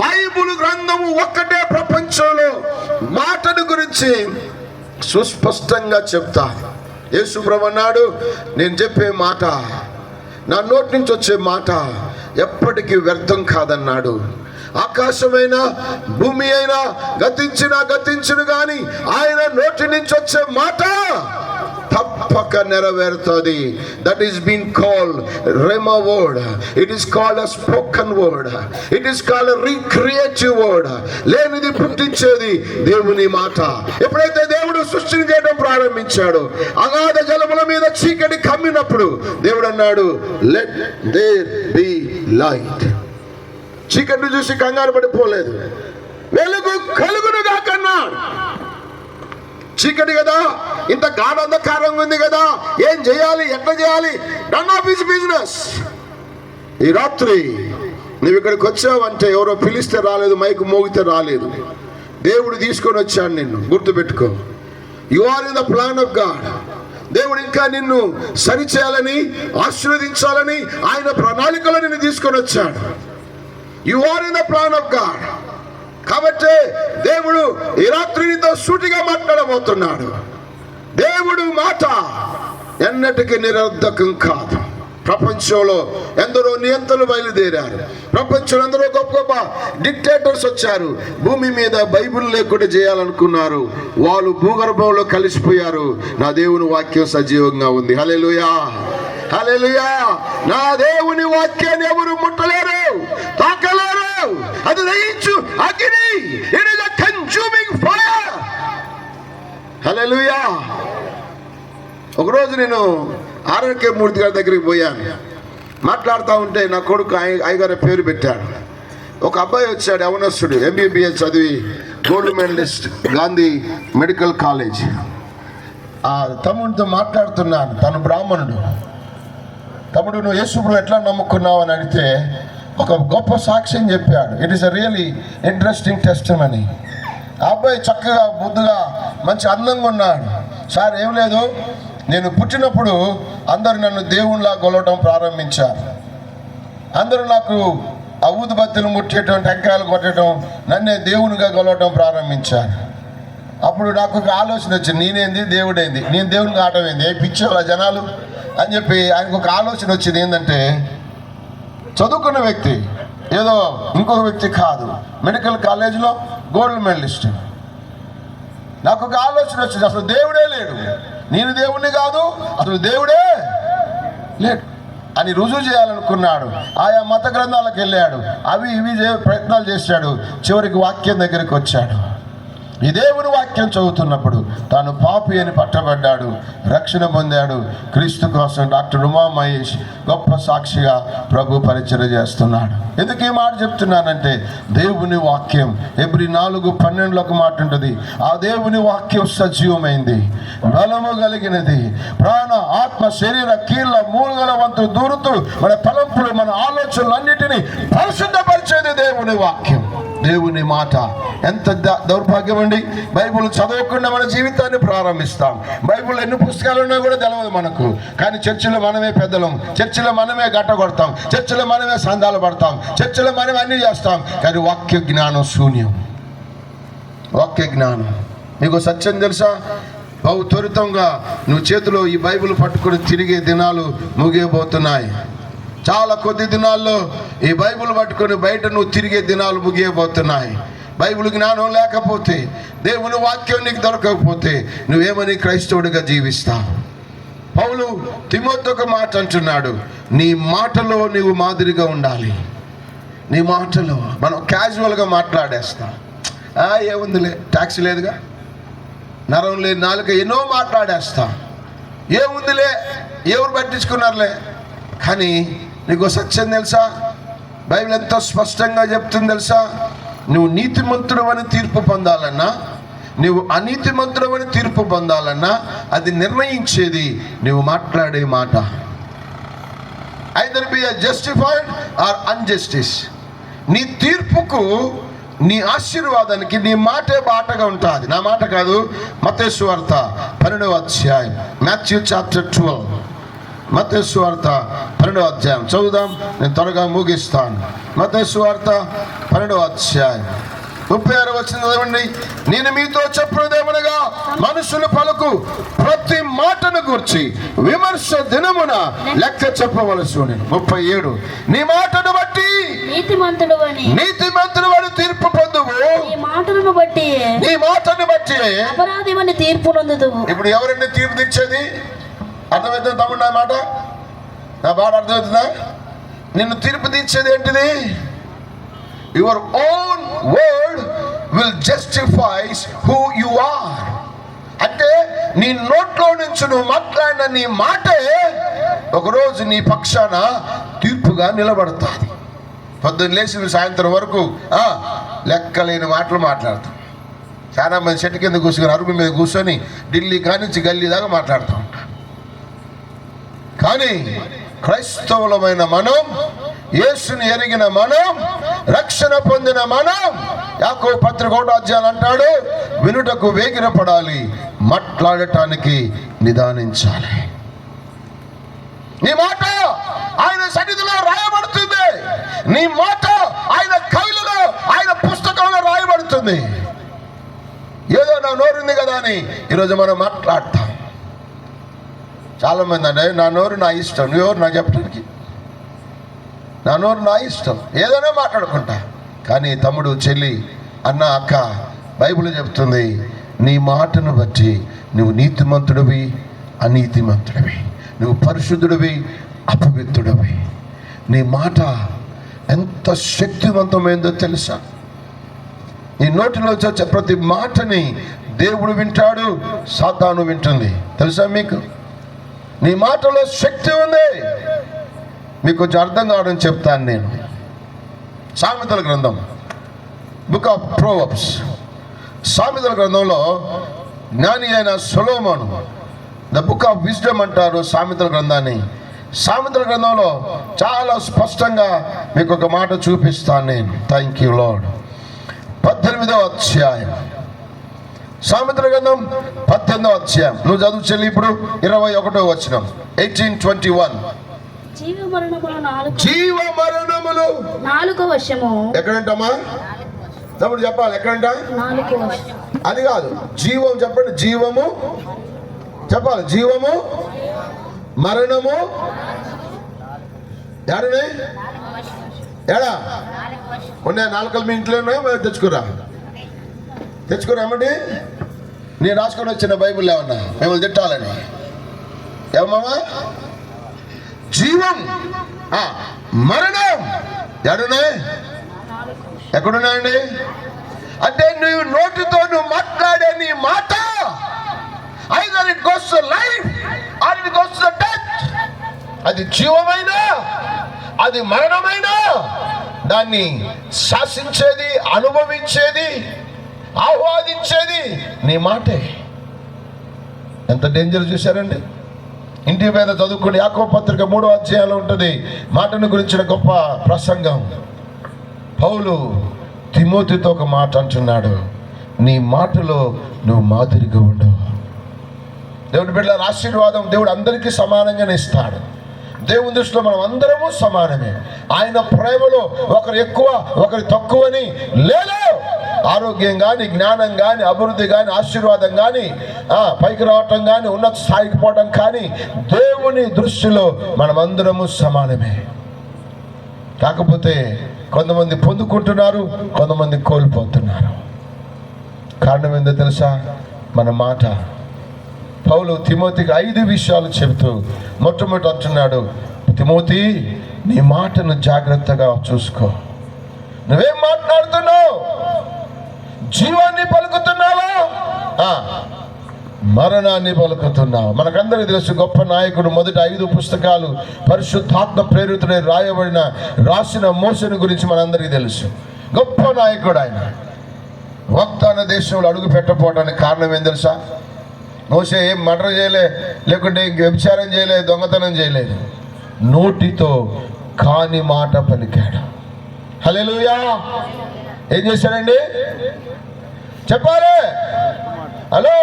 బైబిల్ గ్రంథము ఒక్కటే ప్రపంచంలో మాటను గురించి సుస్పష్టంగా చెప్తా. యేసు ప్రభువు అన్నాడు, నేను చెప్పే మాట, నా నోటి నుంచి వచ్చే మాట ఎప్పటికీ వ్యర్థం కాదన్నాడు. ఆకాశమైనా భూమి అయినా గతించును గాని ఆయన నోటి నుంచి వచ్చే మాట తప్పక నెరవేరుతుంది. That is been called rhema word. It is called a spoken word. It is called a recreative word. లేనిది పుట్టించేది దేవుని మాట. ఎప్పుడైతే దేవుడు సృష్టిని చేయడం ప్రారంభించాడు, అగాధ జలముల మీద చీకటి కమ్మినప్పుడు దేవుడు అన్నాడు, లెట్ దేర్ బి లైట్. చీకటిని చూసి కంగారు పడిపోలేదు, వెలుగు కలుగునుగా కన్నాడు. చీకటి కదా, ఇంత గాఢంధకారంగా ఉంది కదా, ఏం చేయాలి, ఎట్లా చేయాలి, నన్ ఆఫ్ హిస్ బిజినెస్. ఈ రాత్రి నువ్వు ఇక్కడికి వచ్చావంటే ఎవరో పిలిస్తే రాలేదు, మైకు మోగితే రాలేదు, దేవుడు తీసుకొని వచ్చాడు నిన్ను. గుర్తుపెట్టుకో, you are in the plan of God. దేవుడు ఇంకా నిన్ను సరిచేయాలని, ఆశీర్వదించాలని ఆయన ప్రణాళికలో నిన్ను తీసుకొని వచ్చాడు. You are in the plan of God. కాబట్టి దేవుడు ఈ రాత్రి నీతో సూటిగా మాట్లాడబోతున్నాడు. దేవుడు మాట ఎన్నటికీ నిరర్ధకం కాదు. ప్రపంచంలో ఎందరో నియంతలు బయలుదేరారు. ప్రపంచంలో ఎందరో గొప్ప గొప్ప డిక్టేటర్స్ వచ్చారు. భూమి మీద బైబిల్ లేకుండా చేయాలనుకున్నారు. వాళ్ళు భూగర్భంలో కలిసిపోయారు. నా దేవుని వాక్యం సజీవంగా ఉంది. హల్లెలూయా, హల్లెలూయా. నా దేవుని వాక్యాన్ని ఎవరు ముట్టలేరు, తాకలేరు. అది దహించు అగ్ని. It is a consuming fire. Hallelujah. ఒకరోజు నేను ఆర్కే మూర్తి గారి దగ్గరికి పోయాను. మాట్లాడుతూ ఉంటే నా కొడుకు అయ్యగారి పేరు పెట్టాడు. ఒక అబ్బాయి వచ్చాడు, యవనస్తుడు, MBBS చదివి gold medallist, Gandhi medical college. ఆ తమ్ముడితో మాట్లాడుతున్నాను. తను బ్రాహ్మణుడు. తమ్ముడు, నువ్వు యేసుప్రభువుని ఎట్లా నమ్ముకున్నావు అని అడిగితే ఒక గొప్ప సాక్ష్యం చెప్పాడు. It is a really interesting testimony. ఆ అబ్బాయి చక్కగా బుద్ధిగా మంచి అందంగా ఉన్నాడు. సార్, ఏం లేదు, నేను పుట్టినప్పుడు అందరు నన్ను దేవునిలా కొలవటం ప్రారంభించారు. అందరూ నాకు ఆ ఊదుబత్తులు ముట్టేయటం, టెంకాయలు కొట్టడం, నన్నే దేవునిగా కొలవటం ప్రారంభించారు. అప్పుడు నాకు ఒక ఆలోచన వచ్చింది, నేనేంది దేవుడేంది, నేను దేవునికి ఆటం ఏంది, పిచ్చేవాళ్ళ జనాలు అని చెప్పి ఆయనకు ఒక ఆలోచన వచ్చింది. ఏంటంటే, చదువుకున్న వ్యక్తి, ఏదో ఇంకొక వ్యక్తి కాదు, మెడికల్ కాలేజీలో గోల్డ్ మెడలిస్ట్. నాకు ఒక ఆలోచన వచ్చింది, అసలు దేవుడే లేడు, నేను దేవుణ్ణి కాదు, అసలు దేవుడే లేడు అని రుజువు చేయాలనుకున్నాడు. ఆయా మత గ్రంథాలకు వెళ్ళాడు, అవి ఇవి ప్రయత్నాలు చేశాడు. చివరికి వాక్యం దగ్గరికి వచ్చాడు. ఈ దేవుని వాక్యం చదువుతున్నప్పుడు తాను పాపి అని పట్టబడ్డాడు, రక్షణ పొందాడు. క్రీస్తు కోసం డాక్టర్ ఉమా మహేష్ గొప్ప సాక్షిగా ప్రభు పరిచర్య చేస్తున్నాడు. ఎందుకు ఈ మాట చెప్తున్నానంటే, దేవుని వాక్యం ఎబ్రీ 4:12 ఒక మాట ఉంటుంది, ఆ దేవుని వాక్యం సజీవమైంది, బలము కలిగినది, ప్రాణ ఆత్మ శరీర కీళ్ళ మూలుగల వంతు దూరుతూ మన తలంపులు మన ఆలోచనలన్నిటినీ పరిశుద్ధపరిచేది దేవుని వాక్యం, దేవుని మాట. ఎంత దౌర్భాగ్యం అండి, బైబిల్ చదవకుండా మన జీవితాన్ని ప్రారంభిస్తాం. బైబిల్ ఎన్ని పుస్తకాలు ఉన్నా కూడా తెలియదు మనకు. కానీ చర్చిలో మనమే పెద్దలం, చర్చిలో మనమే గట్ట కొడతాం, చర్చిలో మనమే సందాలు పడతాం, చర్చిలో మనమే అన్నీ చేస్తాం. కానీ వాక్య జ్ఞానం శూన్యం. వాక్య జ్ఞానం. మీకు సత్యం తెలుసా, బహు త్వరితంగా నువ్వు చేతిలో ఈ బైబిల్ పట్టుకుని తిరిగే దినాలు ముగియబోతున్నాయి. చాలా కొద్ది దినాల్లో ఈ బైబిల్ పట్టుకొని బయట నువ్వు తిరిగే దినాలు ముగియబోతున్నాయి. బైబిల్ జ్ఞానం లేకపోతే, దేవుని వాక్యం నీకు దొరకకపోతే నువ్వేమని క్రైస్తవుడిగా జీవిస్తావు? పౌలు తిమోతితో ఒక మాట అంటున్నాడు, నీ మాటలో నీవు మాదిరిగా ఉండాలి. నీ మాటలో మనం క్యాజువల్గా మాట్లాడేస్తాం. ఏముందిలే, ట్యాక్సీ లేదుగా, నరం లేని నాలుక ఎన్నో మాట్లాడేస్తాం. ఏముందిలే, ఎవరు పట్టించుకున్నారులే. కానీ నీకు సత్యం తెలుసా? బైబిల్ ఎంతో స్పష్టంగా చెప్తుంది తెలుసా? నువ్వు నీతిమంతుడు అని తీర్పు పొందాలన్నా, నువ్వు అనీతిమంతుడు అని తీర్పు పొందాలన్నా అది నిర్ణయించేది నువ్వు మాట్లాడే మాట. Either be justified or unjustice. నీ తీర్పుకు, నీ ఆశీర్వాదానికి నీ మాటే బాటగా ఉంటుంది. నా మాట కాదు. మత్తయి సువార్త 12వ అధ్యాయం, మాథ్యూ చాప్టర్ 12. మత్తయి సువార్త 12వ అధ్యాయం చదువుదాం. నేను త్వరగా ముగిస్తాను. మత్తయి సువార్త 12వ అధ్యాయం 36వ వచనం చదవండి. నేను మీతో చెప్పున్నదేమనగా, మనుషులు పలుకు ప్రతి మాటను గూర్చి విమర్శ దినమున లెక్క చెప్పవలసి ఉండెను. 37 నీ మాటను బట్టి నీతిమంతుడు అని తీర్పు పొందువు, నీ మాటను బట్టి అపరాధి అని తీర్పు పొందుదువు. ఇప్పుడు ఎవరండి తీర్పు తెచ్చేది? అర్థమవుతుంది తమ్ముడు? నా మాట, నా బాధ అర్థమవుతుందా? నిన్ను తీర్పు తీర్చేది ఏంటిది? Your own word will justify who you are. అంటే నీ నోట్లో నుంచి నువ్వు మాట్లాడిన నీ మాటే ఒకరోజు నీ పక్షాన తీర్పుగా నిలబడుతుంది. పొద్దున్న లేచి సాయంత్రం వరకు లెక్కలేని మాటలు మాట్లాడతాం. చాలా మంది చెట్టు కింద కూర్చొని, అరుగు మీద కూర్చొని ఢిల్లీ కానించి గల్లీ దాకా మాట్లాడుతూ ఉంటాం. కానీ క్రైస్తవులమైన మనం, యేసుని ఎరిగిన మనం, రక్షణ పొందిన మనం, యాకోబు పత్రిక 1వ అధ్యాయం అంటాడు, వినుటకు వేగిరపడాలి, మాట్లాడటానికి నిదానించాలి. నీ మాట ఆయన సన్నిధిలో రాయబడుతుంది. నీ మాట ఆయన కవిలలో, ఆయన పుస్తకంలో రాయబడుతుంది. ఏదో నా నోరుంది కదా అని ఈరోజు మనం మాట్లాడతాం. చాలా మంది అంటే నా నోరు నా ఇష్టం, నువ్వెవరు నాకు చెప్పడానికి? నా నోరు నా ఇష్టం, ఏదైనా మాట్లాడుకుంటా. కానీ తమ్ముడు, చెల్లి, అన్న, అక్క, బైబిల్ చెప్తుంది, నీ మాటను బట్టి నువ్వు నీతిమంతుడివి, అనీతిమంతుడివి, నువ్వు పరిశుద్ధుడివి, అపవిత్రుడివి. నీ మాట ఎంత శక్తివంతమైందో తెలుసా? నీ నోటిలో వచ్చే ప్రతి మాటని దేవుడు వింటాడు, సాతాను వింటుంది. తెలుసా మీకు? నీ మాటలో శక్తి ఉంది. మీకు కొంచెం అర్థం కావడం చెప్తాను నేను. సామెతల గ్రంథం, బుక్ ఆఫ్ ప్రోవర్బ్స్, సామెతల గ్రంథంలో జ్ఞాని అయిన సొలొమోను, ద బుక్ ఆఫ్ విజ్డమ్ అంటారు సామెతల గ్రంథాన్ని. సామెతల గ్రంథంలో చాలా స్పష్టంగా మీకు ఒక మాట చూపిస్తాను నేను. Thank you lord. 18వ అధ్యాయం, సామెతల గ్రంథం 18వ అధ్యాయం. నువ్వు చదువు చెల్లి. ఇప్పుడు 21వ వచనం, 18:21. జీవ మరణములు నాలుక వశము. ఎక్కడంటమ్మా? తమ్ముడు చెప్పాలి, ఎక్కడంట? అది కాదు, జీవం చెప్పండి. జీవము చెప్పాలి. జీవము, మరణము ఏడనే? ఏడా ఉన్నాయి? నాలుకలు మీ ఇంట్లో ఉన్నాయో? తెచ్చుకురా అమ్మండి. నేను రాసుకొని వచ్చిన బైబిల్ ఏమన్నా మిమ్మల్ని తిట్టాలని? ఏమమ్మా? జీవం, మరణం ఏడున్నాయి? ఎక్కడున్నాయండి? అంటే నువ్వు నోటితో నువ్వు మాట్లాడే నీ మాట, either it goes to life or it goes to death. అది జీవమైనా, అది మరణమైనా దాన్ని శాసించేది, అనుభవించేది, ఆహ్వాదించేది నీ మాటే. ఎంత డేంజర్ చూశారండి? ఇంటి మీద చదువుకుని యాకోబు పత్రిక 3వ అధ్యాయంలో ఉంటుంది మాటను గురించిన గొప్ప ప్రసంగం. పౌలు తిమోతితో ఒక మాట అంటున్నాడు, నీ మాటలో నువ్వు మాదిరిగా ఉండవు. దేవుడి బిడ్డల ఆశీర్వాదం దేవుడు అందరికీ సమానంగానే ఇస్తాడు. దేవుని దృష్టిలో మనం అందరము సమానమే. ఆయన ప్రేమలో ఒకరు ఎక్కువ, ఒకరు తక్కువని లేదు. ఆరోగ్యం కానీ, జ్ఞానం కానీ, అభివృద్ధి కానీ, ఆశీర్వాదం కానీ, పైకి రావటం కానీ, ఉన్నత స్థాయికి పోవటం కానీ, దేవుని దృష్టిలో మనమందరము సమానమే. కాకపోతే కొంతమంది పొందుకుంటున్నారు, కొంతమంది కోల్పోతున్నారు. కారణం ఏందో తెలుసా? మన మాట. పౌలు తిమోతికి 5 విషయాలు చెబుతూ మొట్టమొదటి అంటున్నాడు, తిమోతి, నీ మాటను జాగ్రత్తగా చూసుకో. నువ్వేం మాట్లాడుతున్నావు? జీవాన్ని పలుకుతున్నావా మరణాన్ని పలుకుతున్నావు. మనకందరికీ తెలుసు గొప్ప నాయకుడు మొదటి 5 పుస్తకాలు పరిశుద్ధాత్మ ప్రేరితుడై రాసిన మోషేను గురించి మనందరికీ తెలుసు. గొప్ప నాయకుడు ఆయన. వాగ్దాన దేశంలో అడుగు పెట్టకపోవడానికి కారణం ఏం తెలుసా? మోషే ఏం మర్డర్ చేయలే, లేకుంటే వ్యభిచారం చేయలే, దొంగతనం చేయలేదు. నోటితో కాని మాట పలికాడు. హల్లెలూయా. ఏం చేశాడండి చెప్పాలి? హలో,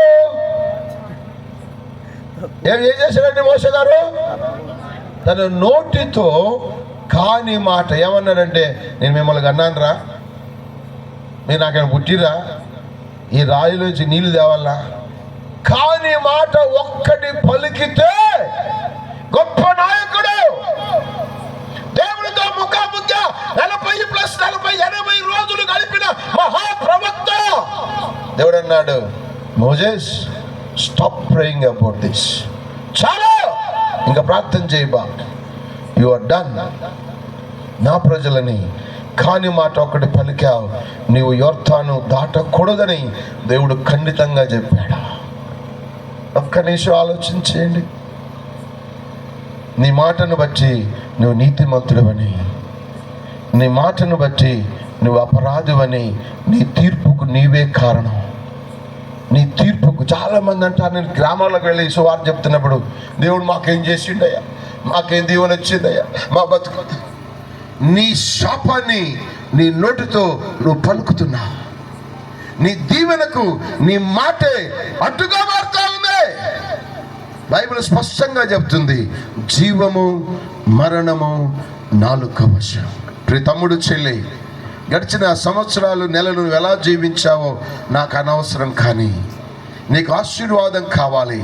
ఏం చేశాడండి మోషే గారు? తన నోటితో కాని మాట ఏమన్నాడంటే, నేను మిమ్మల్ని అన్నాను రా, మీరు నాకేమైనా పుట్టిరా, ఈ రాయిలోంచి నీళ్లు తేవాలా? కాని మాట ఒక్కటి పలికితే గొప్ప నాయకుడు, దేవుడితో ముఖాముఖి 40+40 రోజులు గడిపిన మహాప్రవక్త. దేవుడు అన్నాడు, Moses stop praying about this, చాలా ఇంకా ప్రార్థన చేయబా, యు ఆర్ డన్. నా ప్రజలని కాని మాట ఒకటి పలికావు, నీవు యొర్దాను దాటకూడదని దేవుడు ఖండితంగా చెప్పాడు. ఒక్క నిమిషం ఆలోచించేయండి. నీ మాటను బట్టి నువ్వు నీతిమంతుడవని, నీ మాటను బట్టి నువ్వు అపరాధువని, నీ తీర్పుకు నీవే కారణం. నీ తీర్పుకు చాలామంది అంటారు, నేను గ్రామాలకు వెళ్ళి సువార్త చెప్తున్నప్పుడు, దేవుడు మాకేం చేసిండయ్యా, మాకేం దీవెన వచ్చిందయ్యా, మా బతుకు. నీ శాపాన్ని నీ నోటితో నువ్వు పలుకుతున్నావు. నీ దీవెనకు నీ మాటే అడ్డుగా మారుతా ఉంది. బైబిల్ స్పష్టంగా చెప్తుంది, జీవము మరణము నాలుక వశం. ప్రియ తమ్ముడు చెల్లి, గడిచిన సంవత్సరాలు నెలలు నువ్వు ఎలా జీవించావో నాకు అనవసరం, కానీ నీకు ఆశీర్వాదం కావాలి,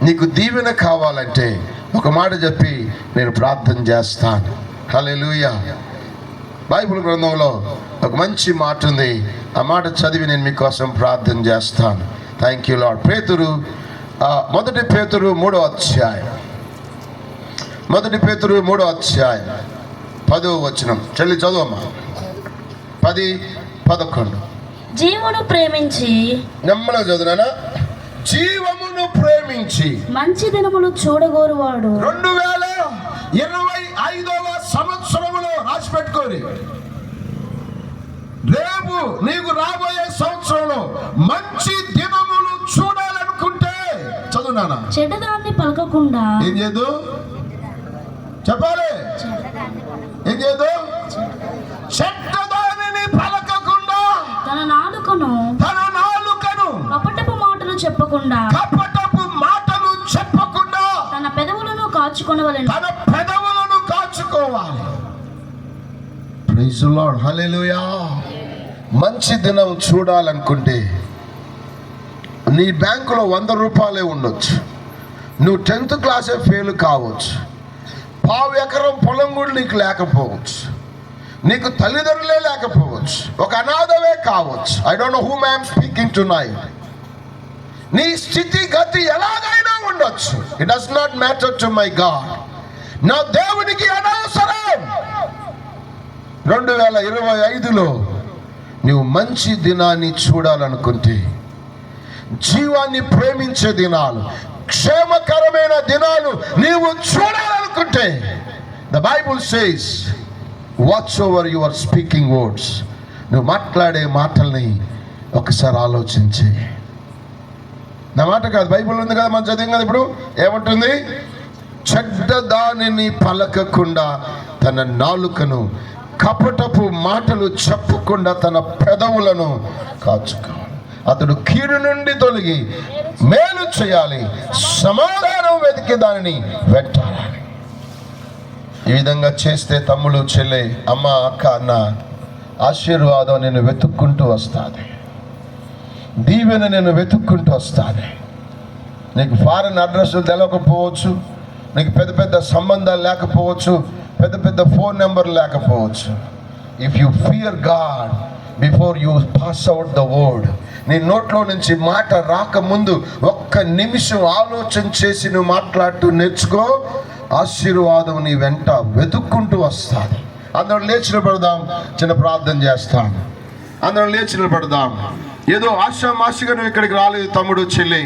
నీకు దీవెన కావాలంటే ఒక మాట చెప్పి నేను ప్రార్థన చేస్తాను. హల్లెలూయా. బైబిల్ గ్రంథంలో ఒక మంచి మాట ఉంది, ఆ మాట చదివి నేను మీకోసం ప్రార్థన చేస్తాను. Thank you lord. మొదటి పేతురు 3వ అధ్యాయం, 10వ వచనం. చెల్లి చదువమ్మా. 10-11. జీవమును ప్రేమించి, నెమ్మల చదువునా, జీవమును ప్రేమించి మంచి దినములు చూడగోరువాడు. 2025వ సంవత్సరములో రాసి పెట్టుకోని, రేపు నీకు రాబోయే సంవత్సరంలో మంచి దినములు చూడాలనుకుంటే చదువునా, చెడ్డదాన్ని పలకకుండా ఏం చేయదు చెప్పాలి? ఏం చేయదు? చెడ్డదానిని పలకకుండా, తన నాలుకను కపటపు మాటలు చెప్పకుండా తన పెదవులను కాచుకోవాలి. Praise the Lord. హల్లెలూయా. మంచి దినం చూడాలనుకుంటే నీ బ్యాంకులో 100 రూపాయలే ఉండొచ్చు, నువ్వు 10th క్లాసే ఫెయిల్ కావచ్చు, 1/2 ఎకరం పొలం కూడా నీకు లేకపోవచ్చు, నీకు తల్లిదండ్రులే లేకపోవచ్చు, ఒక అనాథవే కావచ్చు. I don't know whom I am speaking tonight. నీ స్థితి గతి ఎలాగైనా ఉండొచ్చు. It does not matter to my God. నా దేవునికి అనవసరం. 2025లో నువ్వు మంచి దినాన్ని చూడాలనుకుంటే, జీవాన్ని ప్రేమించే దినాలు, క్షేమకరమైన దినాలు నీవు చూడాలనుకుంటే, the Bible says watch over your speaking words. నువ్వు మాట్లాడే మాటల్ని ఒకసారి ఆలోచించి, నా మాట కాదు, బైబిల్ ఉంది కదా, మనం చదివాం కదా. ఇప్పుడు ఏమంటుంది? చెడ్డ దానిని పలకకుండా తన నాలుకను, కపటపు మాటలు చెప్పకుండా తన పెదవులను కాచుకోవాలి. అతడు కీడు నుండి తొలగి మేలు చేయాలి, సమాధానం వెతికి దానిని వెంటాడాలి. ఈ విధంగా చేస్తే తమ్ముడు, చెల్లె, అమ్మ, అక్క, అన్న, ఆశీర్వాదం నేను వెతుక్కుంటూ వస్తాది, దీవెన నేను వెతుక్కుంటూ వస్తాది. నీకు ఫారెన్ అడ్రస్లు తెలవకపోవచ్చు, నీకు పెద్ద పెద్ద సంబంధాలు లేకపోవచ్చు, పెద్ద పెద్ద ఫోన్ నెంబర్ లేకపోవచ్చు. If you fear God before you pass out the word, నీ నోట్లో నుంచి మాట రాకముందు ఒక్క నిమిషం ఆలోచన చేసి నువ్వు మాట్లాడుతూ నేర్చుకో, ఆశీర్వాదం నీ వెంట వెతుక్కుంటూ వస్తుంది. అందరం లేచి నిలబడదాం, చిన్న ప్రార్థన చేస్తాం. అందరం లేచి నిలబడదాం. ఏదో ఆశామాషిగా నువ్వు ఇక్కడికి రాలేదు తమ్ముడు చెల్లి.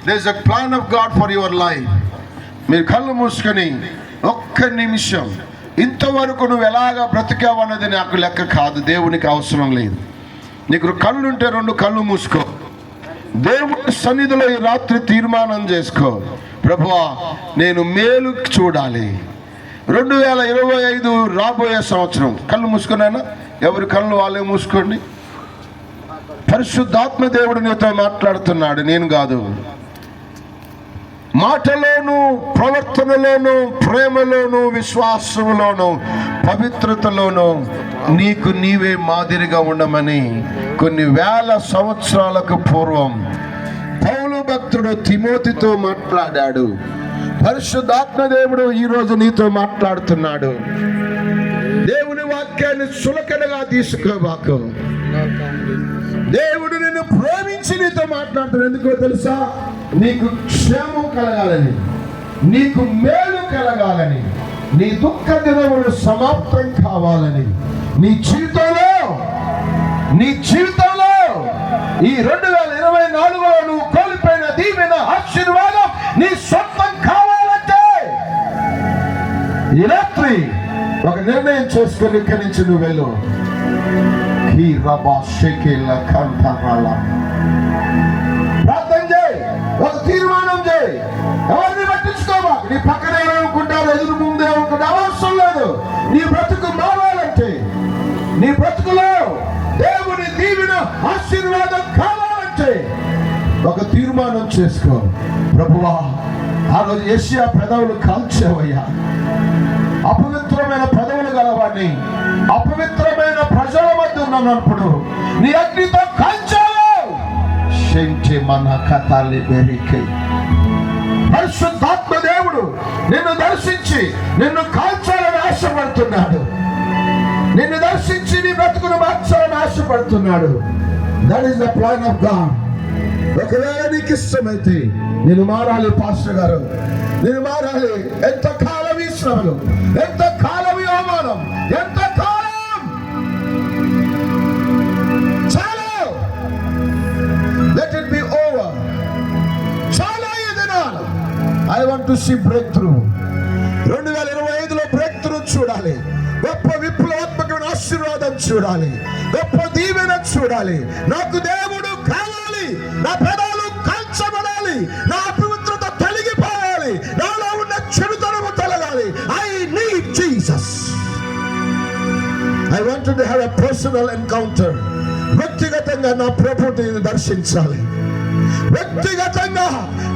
There is a plan of God for your life. మీరు కళ్ళు మూసుకొని ఒక్క నిమిషం, ఇంతవరకు నువ్వు ఎలాగా బ్రతికావు అన్నది నాకు లెక్క కాదు, దేవునికి అవసరం లేదు. నీకు కళ్ళుంటే 2 కళ్ళు మూసుకో, దేవుని సన్నిధిలో ఈ రాత్రి తీర్మానం చేసుకో, ప్రభువా నేను మేలు చూడాలి. 2025 రాబోయే సంవత్సరం. కళ్ళు మూసుకున్నానా? ఎవరి కళ్ళు వాళ్ళే మూసుకోండి. పరిశుద్ధాత్మ దేవుడు నీతో మాట్లాడుతున్నాడు, నేను కాదు. మాటలోను, ప్రవర్తనలోను, ప్రేమలోను, విశ్వాసంలోను, పవిత్రతలోను నీకు నీవే మాదిరిగా ఉండమని కొన్ని వేల సంవత్సరాలకు పూర్వం పౌలు భక్తుడు తిమోతితో మాట్లాడాడు. పరిశుద్ధాత్మ దేవుడు ఈరోజు నీతో మాట్లాడుతున్నాడు. దేవుని వాక్యాన్ని చులకనగా తీసుకోబాకు. దేవుడు నిన్ను ప్రేమించి నీతో మాట్లాడుతున్నాడు. ఎందుకో తెలుసా? నీకు క్షేమం కలగాలని, నీకు మేలు కలగాలని, నీ దుఃఖ దినములు సమాప్తం కావాలని, నీ జీవితంలో ఈ 2024లో నువ్వు కోల్పోయిన దీవెన, ఆశీర్వాదం నీ సొంతం కావాలంటే ఈ రాత్రి ఒక నిర్ణయం చేసుకుని ఇక్కడి నుంచి నువ్వు వెళ్ళు. ప్రార్థన చేయి, ఒక తీర్మానం చేయి. ఎవరిని పట్టించుకోవా. నీ పక్కన ఏమనుకుంటారు, ఎదురు ముందే అనుకుంటా, అవసరం లేదు. నీ బ్రతుకు మారాలంటే, నీ బ్రతుకులో దేవుని దీవెన, ఆశీర్వాదం కావాలంటే ఒక తీర్మానం చేసుకో. ప్రభువా, ఆ రోజు యేషయా పెదవులు కాల్చేవయ్యా. అపవిత్రమైన పెదవులు గలవాడిని, అపవిత్రమైన ప్రజల మధ్య ఉన్నప్పుడు నీ అగ్నితో కాల్చావు. మన కథాలి బెరికే. పరిశుద్ధాత్మ దేవుడు నిన్ను దర్శించి నిన్ను కాల్చాలని ఆశపడుతున్నాడు. నిన్ను దర్శించి నీ బ్రతుకును మార్చాలని ఆశపడుతున్నాడు. That is the plan of God. ఒకవేళ నీకు ఇష్టమైతే నేను మారాలి పాస్టర్ గారు, నేను మారాలి. ఎంత కాలం ఈ శ్రమలు, ఎంత కాలం ఈ అవమానం, ఎంత కాలం. చాలు, లెట్ ఇట్ బి ఓవర్. చాలా ఈ దినాలు I want to see breakthrough. 2025లో బ్రేక్ త్రూ చూడాలి. గొప్ప విప్లవాత్మకమైన ఆశీర్వాదం చూడాలి. గొప్ప దీవెన చూడాలి. నాకు దేవుడు కావాలి. నా పెదాలు కాల్చబడాలి. నా అపవిత్రత తొలగిపోవాలి. నాలో ఉన్న చెడుతనము తొలగాలి. I need Jesus. I want to have a personal encounter. వ్యక్తిగతంగా నా ప్రభువుని దర్శించాలి. వ్యక్తిగతంగా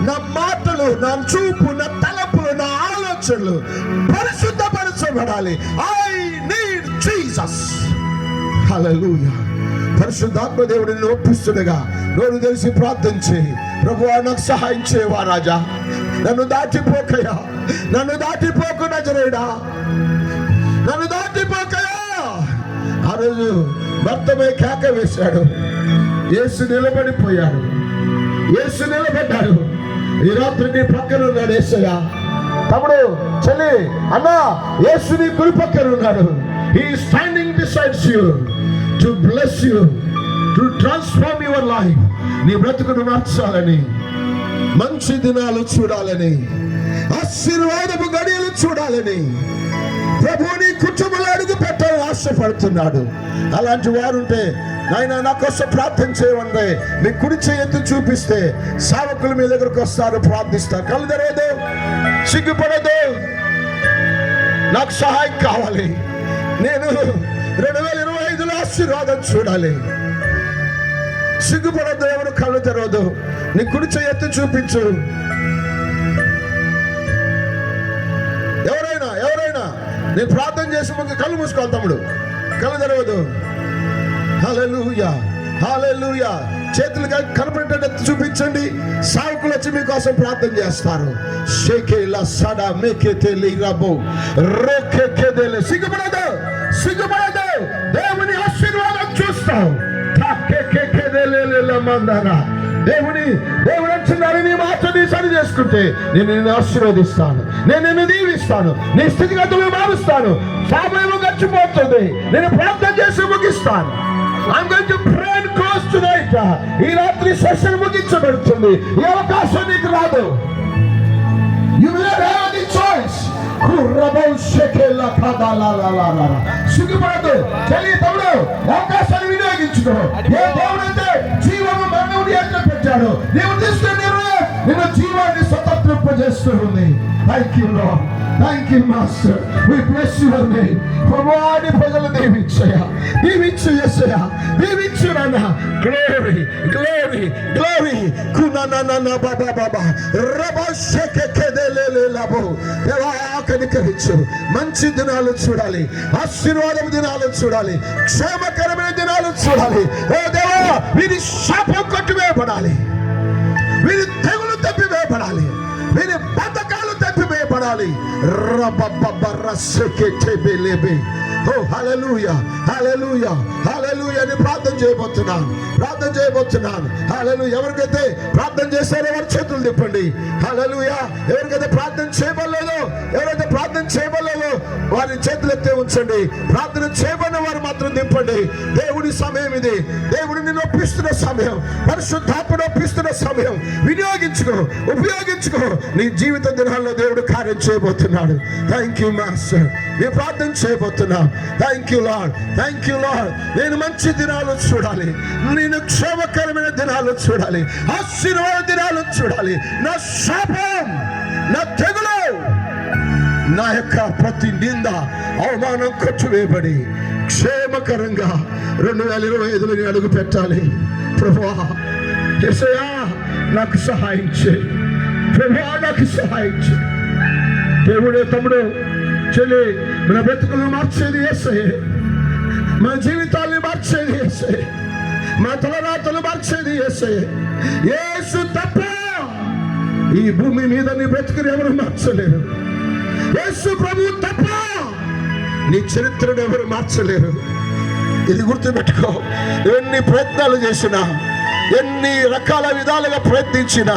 నా మాటలు, నా చూపు, నా తలపులు, నా ఆలోచనలు పరిశుద్ధపరచబడాలి. I need Jesus. హల్లెలూయా. పరిశుద్ధాత్మ దేవుడు నిన్ను ఒప్పిస్తుండగా నోరు తెలిసి ప్రార్థన చేయి. ప్రభువా, నాకు సహాయం చేయవా రాజా. నన్ను దాటిపోకయా, నన్ను దాటిపోకు నజరేయుడా, నన్ను దాటిపోకయా. ఆ రోజు భర్తమై కేక వేశాడు. యేసు నిలబడిపోయాడు. యేసు నిలబడ్డాడు. ఈ రాత్రి నీ పక్కన ఉన్నాడు యేసయ్య. తమ్ముడు, చెల్లి, అన్నా, యేసు నీ కుడి పక్కన ఉన్నాడు. He is standing beside you to bless you, to transform your life. నీ బ్రతుకును మార్చాలని, మంచి దినాలు చూడాలని, ఆశీర్వాదపు గడియలు చూడాలని ప్రభువుని కుటుంబంలో అడుగు పెట్టాలని ఆశపడుతున్నాడు. అలాంటి వారుంటే నాయన నా కోసం ప్రార్థన చేయమంటే మీ కుడి చేయెత్తి చూపిస్తే సేవకులు మీ దగ్గరకు వస్తారు, ప్రార్థిస్తారు. కళ్ళు తెరవదు, సిగ్గుపడదు. నాకు సహాయం కావాలి. నేను 2025లో ఆశీర్వాదం చూడాలి. సిగ్గుపడద్దు. ఎవరు కళ్ళు తెరవదు. నీ కుడి చేయెత్తి చూపించు. ఎవరైనా నేను ప్రార్థన చేసి ముందు కళ్ళు మూసుకోవాలి. తమ్ముడు, కళ్ళు తెరవదు. హల్లెలూయా, హల్లెలూయా. చేతులు కనపడేటట్టు చూపించండి. సావుకులు వచ్చి మీకోసం ప్రార్థన చేస్తారు. సిగ్గుపడదు. దేవుని ఆశీర్వాదం చూస్తావు. దేవుడు అంటున్నారు, నీ మాటని సరి చేసుకుంటే నేను నిన్ను ఆశీర్వదిస్తాను, నేను నిన్ను దీవిస్తాను, నీ స్థితిగతులు మారుస్తాను. సమయం గడిచిపోతుంది, నేను ప్రార్థన చేసి ముగిస్తాను. I'm going to pray and close tonight. ఈ రాత్రి సెషన్ ముగించబడుతుంది. ఈ అవకాశం నీకు రాదు. You will not have any choice. సిగ్గుపడదు. తెలియ తమ్ముడు, అవకాశాన్ని వినియోగించుకో. ఏ దేవుడైతే జీవము మరణముని ఎట్లా పెట్టాడు, నీవు తీసుకున్న నిర్ణయం నిన్ను జీవాన్ని స్వతంత్రింపజేస్తుంది. Thank you Lord, thank you master. We bless your name. ప్రభువాని ప్రజలు దీవించయ్యా, దీవించు యేసయ్యా, దీవించు నాన్న. గ్లోరీ గ్లోరీ గ్లోరీ కుననన బాబా బాబా రబా షెకెకెదెలెలె లబో. దేవా కనికరించు. మంచి దినాలు చూడాలి, ఆశీర్వాదం దినాలు చూడాలి, క్షేమకరమైన దినాలు చూడాలి. ఓ దేవా, వీరి శాపం కొట్టివేయబడాలి, వీరి తెగులు తప్పివేయబడాలి, వీరి పథకాలు తప్పివేయబడాలి. ఓ హల్లెలూయా హల్లెలూయా హల్లెలూయా అని ప్రార్థన చేయబోతున్నాను. హల్లెలూయా. ఎవరికైతే ప్రార్థన చేశారో వారి చేతులు తిప్పండి. హల్లెలూయా. ఎవరికైతే ప్రార్థన చేయబడలేదో వారి చేతులు ఎత్తే ఉంచండి. ప్రార్థన చేయబడిన వారు మాత్రం దింపండి. దేవుడి సమయం ఇది. దేవుడు నిన్ను ఒప్పిస్తున్న సమయం, పరిశుద్ధాత్మను ఒప్పిస్తున్న సమయం. ఉపయోగించుకో. నీ జీవిత దినాల్లో దేవుడు కార్యం చేయబోతున్నాడు. Thank you master. నేను ప్రార్థన చేయబోతున్నా. Thank you Lord, thank you Lord. నేను మంచి దినాలు చూడాలి, నేను క్షేమకరమైన దినాలు చూడాలి, ఆశీర్వాద దినాలు చూడాలి. నా శాపం, నా తెగులు, నా యొక్క ప్రతి నింద, అవమానం కొట్టువేయబడి క్షేమకరంగా 2025 అడుగు పెట్టాలి. ప్రభువా యేసయ్యా, నాకు సహాయం చేయి. ప్రభువా, నాకు సహాయం చేయి. దేవుడే, తమ్ముడు, చెల్లి, మన బ్రతుకులు మార్చేది యేసయ్యే. మన జీవితాన్ని మార్చేది యేసయ్యే. మన తలరాతలు మార్చేది యేసయ్యే. యేసు తప్ప ఈ భూమి మీద నీ బ్రతుకుని ఎవరు మార్చలేరు. యేసు ప్రభు తప్ప నీ చరిత్రను ఎవరు మార్చలేరు. ఇది గుర్తుపెట్టుకో. ఎన్ని ప్రయత్నాలు చేసినా, ఎన్ని రకాల విధాలుగా ప్రయత్నించినా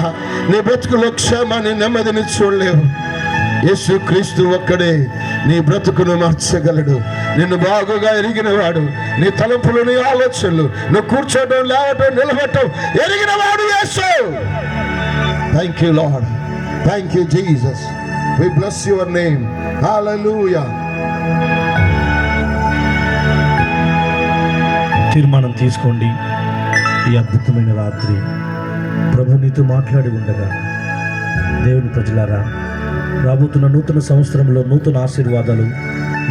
నీ బ్రతుకులో క్షేమాన్ని, నెమ్మదిని చూడలేవు. యేసు క్రీస్తు ఒక్కడే నీ బ్రతుకును మార్చగలడు. నిన్ను బాగుగా ఎరిగినవాడు, నీ తలంపులు, నీ ఆలోచనలు, నువ్వు కూర్చోవడం, లేవటం, నిలబడటం ఎరిగినవాడు Yesu. Thank you Lord, thank you Jesus. We bless your name. Hallelujah. తీర్మానం తీసుకోండి. ఈ అద్భుతమైన రాత్రి ప్రభు నీతో మాట్లాడి ఉండగా, దేవుని ప్రజలారా, రాబోతున్న నూతన సంవత్సరంలో నూతన ఆశీర్వాదాలు,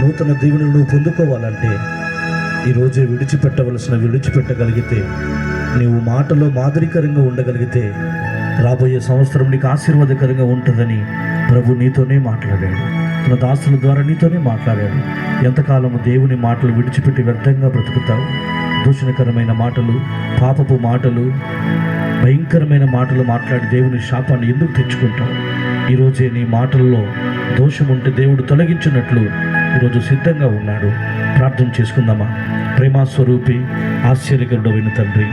నూతన దీవెనలు నువ్వు పొందుకోవాలంటే ఈరోజే విడిచిపెట్టగలిగితే, నీవు మాటలో మాదిరికరంగా ఉండగలిగితే రాబోయే సంవత్సరం నీకు ఆశీర్వాదకరంగా ఉంటుందని ప్రభు నీతోనే మాట్లాడాడు. తన దాసుల ద్వారా నీతోనే మాట్లాడాడు. ఎంతకాలము దేవుని మాటలు విడిచిపెట్టి వ్యర్థంగా బ్రతుకుతావు? దూషణకరమైన మాటలు, పాపపు మాటలు, భయంకరమైన మాటలు మాట్లాడి దేవుని శాపాన్ని ఎందుకు తెచ్చుకుంటావు? ఈరోజే నీ మాటల్లో దోషం ఉంటే దేవుడు తొలగించినట్లు ఈరోజు సిద్ధంగా ఉన్నాడు. ప్రార్థన చేసుకుందామా? ప్రేమాస్వరూపి, ఆశ్చర్యకరుడైన తండ్రి,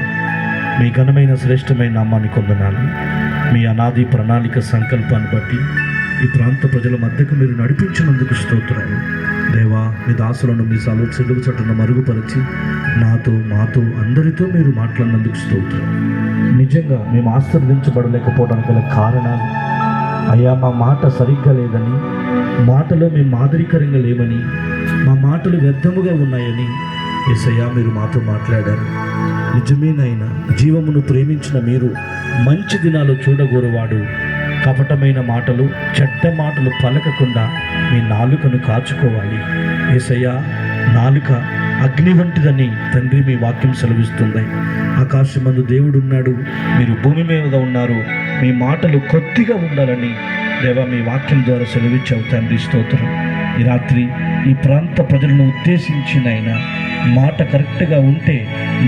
మీ ఘనమైన శ్రేష్టమైన నామాన్ని కొందనాలు. మీ అనాది ప్రణాళిక సంకల్పాన్ని బట్టి ఈ ప్రాంత ప్రజల మధ్యకు మీరు నడిపించినందుకు స్తోత్రాలు. దేవా, మీ దాసులను మీ సెలవు చట్టును మరుగుపరిచి మాతో అందరితో మీరు మాట్లాడినందుకు స్తోత్రం. నిజంగా మేము ఆశీర్వదించబడలేకపోవడానికి గల కారణాలు, అయ్యా, మా మాట సరిగ్గా లేదని, మాటలో మేము మాదిరికరంగా లేమని, మా మాటలు వ్యర్థముగా ఉన్నాయని యేసయ్యా మీరు మాతో మాట్లాడారు. నిజమేనైనా జీవమును ప్రేమించిన మీరు మంచి దినాలు చూడగోరువాడు. కపటమైన మాటలు, చెడ్డ మాటలు పలకకుండా మీ నాలుకను కాచుకోవాలి. యేసయ్యా, నాలుక అగ్ని వంటిదని తండ్రి మీ వాక్యం సెలవిస్తుంది. ఆకాశమందు దేవుడున్నాడు, మీరు భూమి మీద ఉన్నారు, మీ మాటలు కొద్దిగా ఉండాలని దేవా మీ వాక్యం ద్వారా సెలవిచ్చావు తండ్రి. స్తోత్రం. ఈ రాత్రి ఈ ప్రాంత ప్రజలను ఉద్దేశించినైనా మాట కరెక్ట్గా ఉంటే,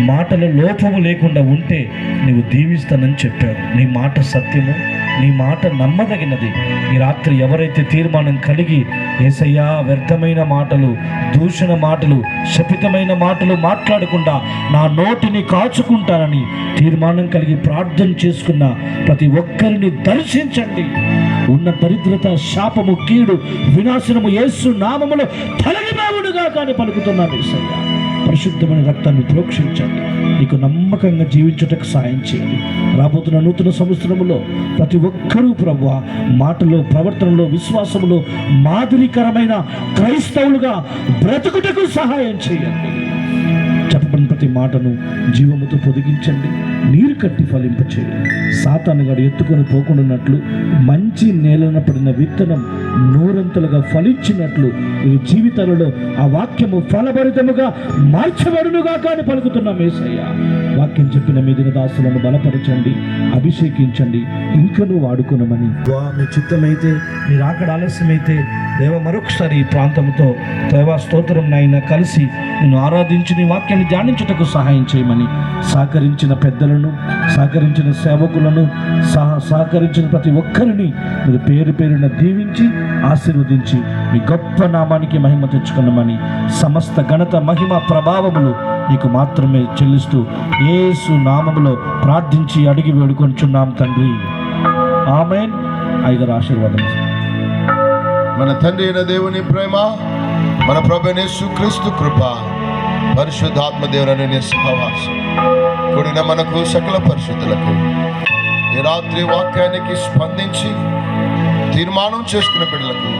మాటలో లోపము లేకుండా ఉంటే నీవు దీవిస్తానని చెప్పావు. నీ మాట సత్యము, నీ మాట నమ్మదగినది. ఈ రాత్రి ఎవరైతే తీర్మానం కలిగి యేసయ్యా వ్యర్థమైన మాటలు, దూషణ మాటలు, శపితమైన మాటలు మాట్లాడకుండా నా నోటిని కాచుకుంటానని తీర్మానం కలిగి ప్రార్థన చేసుకున్న ప్రతి ఒక్కరిని దర్శించండి. ఉన్న దరిద్రత, శాపము, కీడు, వినాశనము యేసు నామములో తొలగిపోవునుగా కానీ పలుకుతున్నాను యేసయ్యా. పరిశుద్ధమైన రక్తాన్ని ప్రోక్షించండి. నీకు నమ్మకంగా జీవించుటకు సాయం చేయండి. రాబోతున్న నూతన సంవత్సరంలో ప్రతి ఒక్కరూ ప్రభువా మాటలో, ప్రవర్తనలో, విశ్వాసంలో మాదిరికరమైన క్రైస్తవులుగా బ్రతుకుటకు సహాయం చేయండి. చెప్పబడిన ప్రతి మాటను జీవముతో పొదిగించండి, నీరు కట్టి ఫలింపచేయండి. సాతానుగాడు ఎత్తుకొని పోకుండాన్నట్లు మంచి నేలన పడిన విత్తనం నూరంతలుగా ఫలించినట్లు ఈ జీవితాలలో ఆ వాక్యము ఫలభరితముగా మార్చబడునుగా కానీ పలుకుతున్నాం. యేసయ్య వాక్యం చెప్పిన మీదిన దాసులను బలపరచండి, అభిషేకించండి, ఇంకనూ వాడుకునమని. మీ చిత్తమైతే, మీరు అక్కడ ఆలస్యమైతే దేవ మరొకసారి ఈ ప్రాంతంతో దేవా స్తోత్రం నాయన కలిసి నేను ఆరాధించి నీ వాక్యాన్ని ధ్యానించుటకు సహాయం చేయమని సహకరించిన పెద్దలను, సహకరించిన సేవకులను, సహకరించిన ప్రతి ఒక్కరిని మీరు పేరు పేరున దీవించి ఆశీర్వదించి మీ గొప్ప నామానికి మహిమ తెచ్చుకున్నామని, సమస్త ఘనత మహిమ ప్రభావములు నీకు మాత్రమే చెల్లిస్తూ యేసు నామములో ప్రార్థించి అడిగి వేడుకొంచున్నాం తండ్రి, ఆమేన్. ఐదరు ఆశీర్వాదం. మన తండ్రి అయిన దేవుని ప్రేమ, మన ప్రభువైన యేసుక్రీస్తు కృప, పరిశుద్ధాత్మ దేవుని సహవాసం కూడిన మనకు సకల పరిశుద్ధులకు ఈ రాత్రి వాక్యానికి స్పందించి తీర్మానం చేసుకున్న బిడ్డలకు,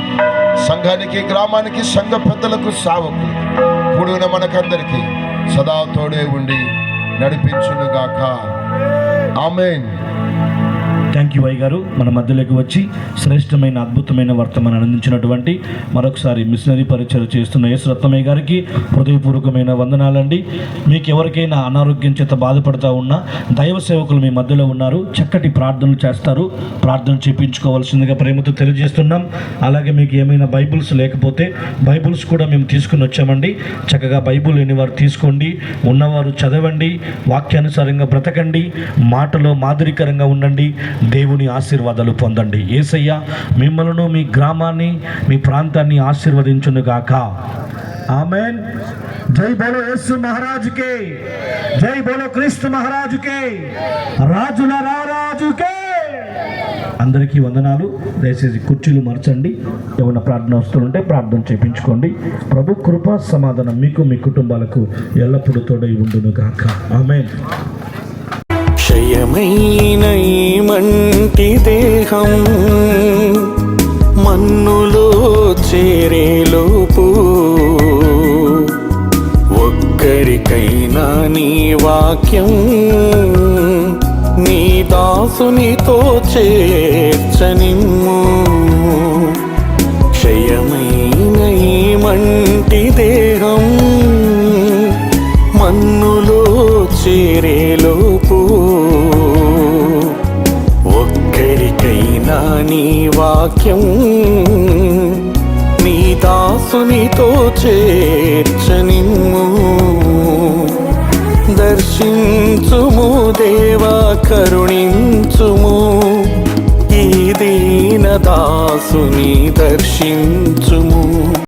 సంఘానికి, గ్రామానికి, సంఘ పెద్దలకు, సావకులు కూడిన మనకందరికీ సదా తోడే ఉండి నడిపించునుగాక. ఆమేన్. థ్యాంక్ యూ గారు మన మధ్యలోకి వచ్చి శ్రేష్టమైన అద్భుతమైన వర్తమానాన్ని అందించినటువంటి మరొకసారి మిషనరీ పరిచయం చేస్తున్న ఎస్ రత్నమయ్య గారికి హృదయపూర్వకమైన వందనాలండి. మీకు ఎవరికైనా అనారోగ్యం చేత బాధపడుతూ ఉన్నా దైవ సేవకులు మీ మధ్యలో ఉన్నారు, చక్కటి ప్రార్థనలు చేస్తారు. ప్రార్థన చేయించుకోవాల్సిందిగా ప్రేమతో తెలియజేస్తున్నాం. అలాగే మీకు ఏమైనా బైబిల్స్ లేకపోతే బైబిల్స్ కూడా మేము తీసుకుని వచ్చామండి. చక్కగా బైబిల్ లేని వారు తీసుకోండి, ఉన్నవారు చదవండి, వాక్యానుసారంగా బ్రతకండి, మాటలో మాదిరికరంగా ఉండండి, దేవుని ఆశీర్వాదాలు పొందండి. యేసయ్య మిమ్మలను, మీ గ్రామాన్ని, మీ ప్రాంతాన్ని ఆశీర్వదించునుగాక. ఆమేన్. జై బోలో యేసు మహారాజుకే, జై బోలో క్రీస్తు మహారాజుకే, రాజుల రారాజుకే. అందరికీ వందనాలు. దయచేసి కుర్చీలు మార్చండి. ఏమైనా ప్రార్థన వస్తుంటే ప్రార్థన చేయించుకోండి. ప్రభు కృప సమాధానం మీకు, మీ కుటుంబాలకు ఎల్లప్పుడూ తోడై ఉండునుగాక. ఆమేన్. క్షయమైన ఈ మంటి దేహం మన్నులో చేరేలోపు ఒక్కరికైనా నీ వాక్యం నీ దాసునితో చేర్చనిమ్ము. క్షయమైన ఈ మంటి దేహం మన్నులో చేరేలోపు ఒక్కరికైనా నీ వాక్యం నీ దాసునితో చేర్చనిమ్ము. దర్శించుము దేవా, కరుణించుము, ఈ దీన దాసుని దర్శించుము.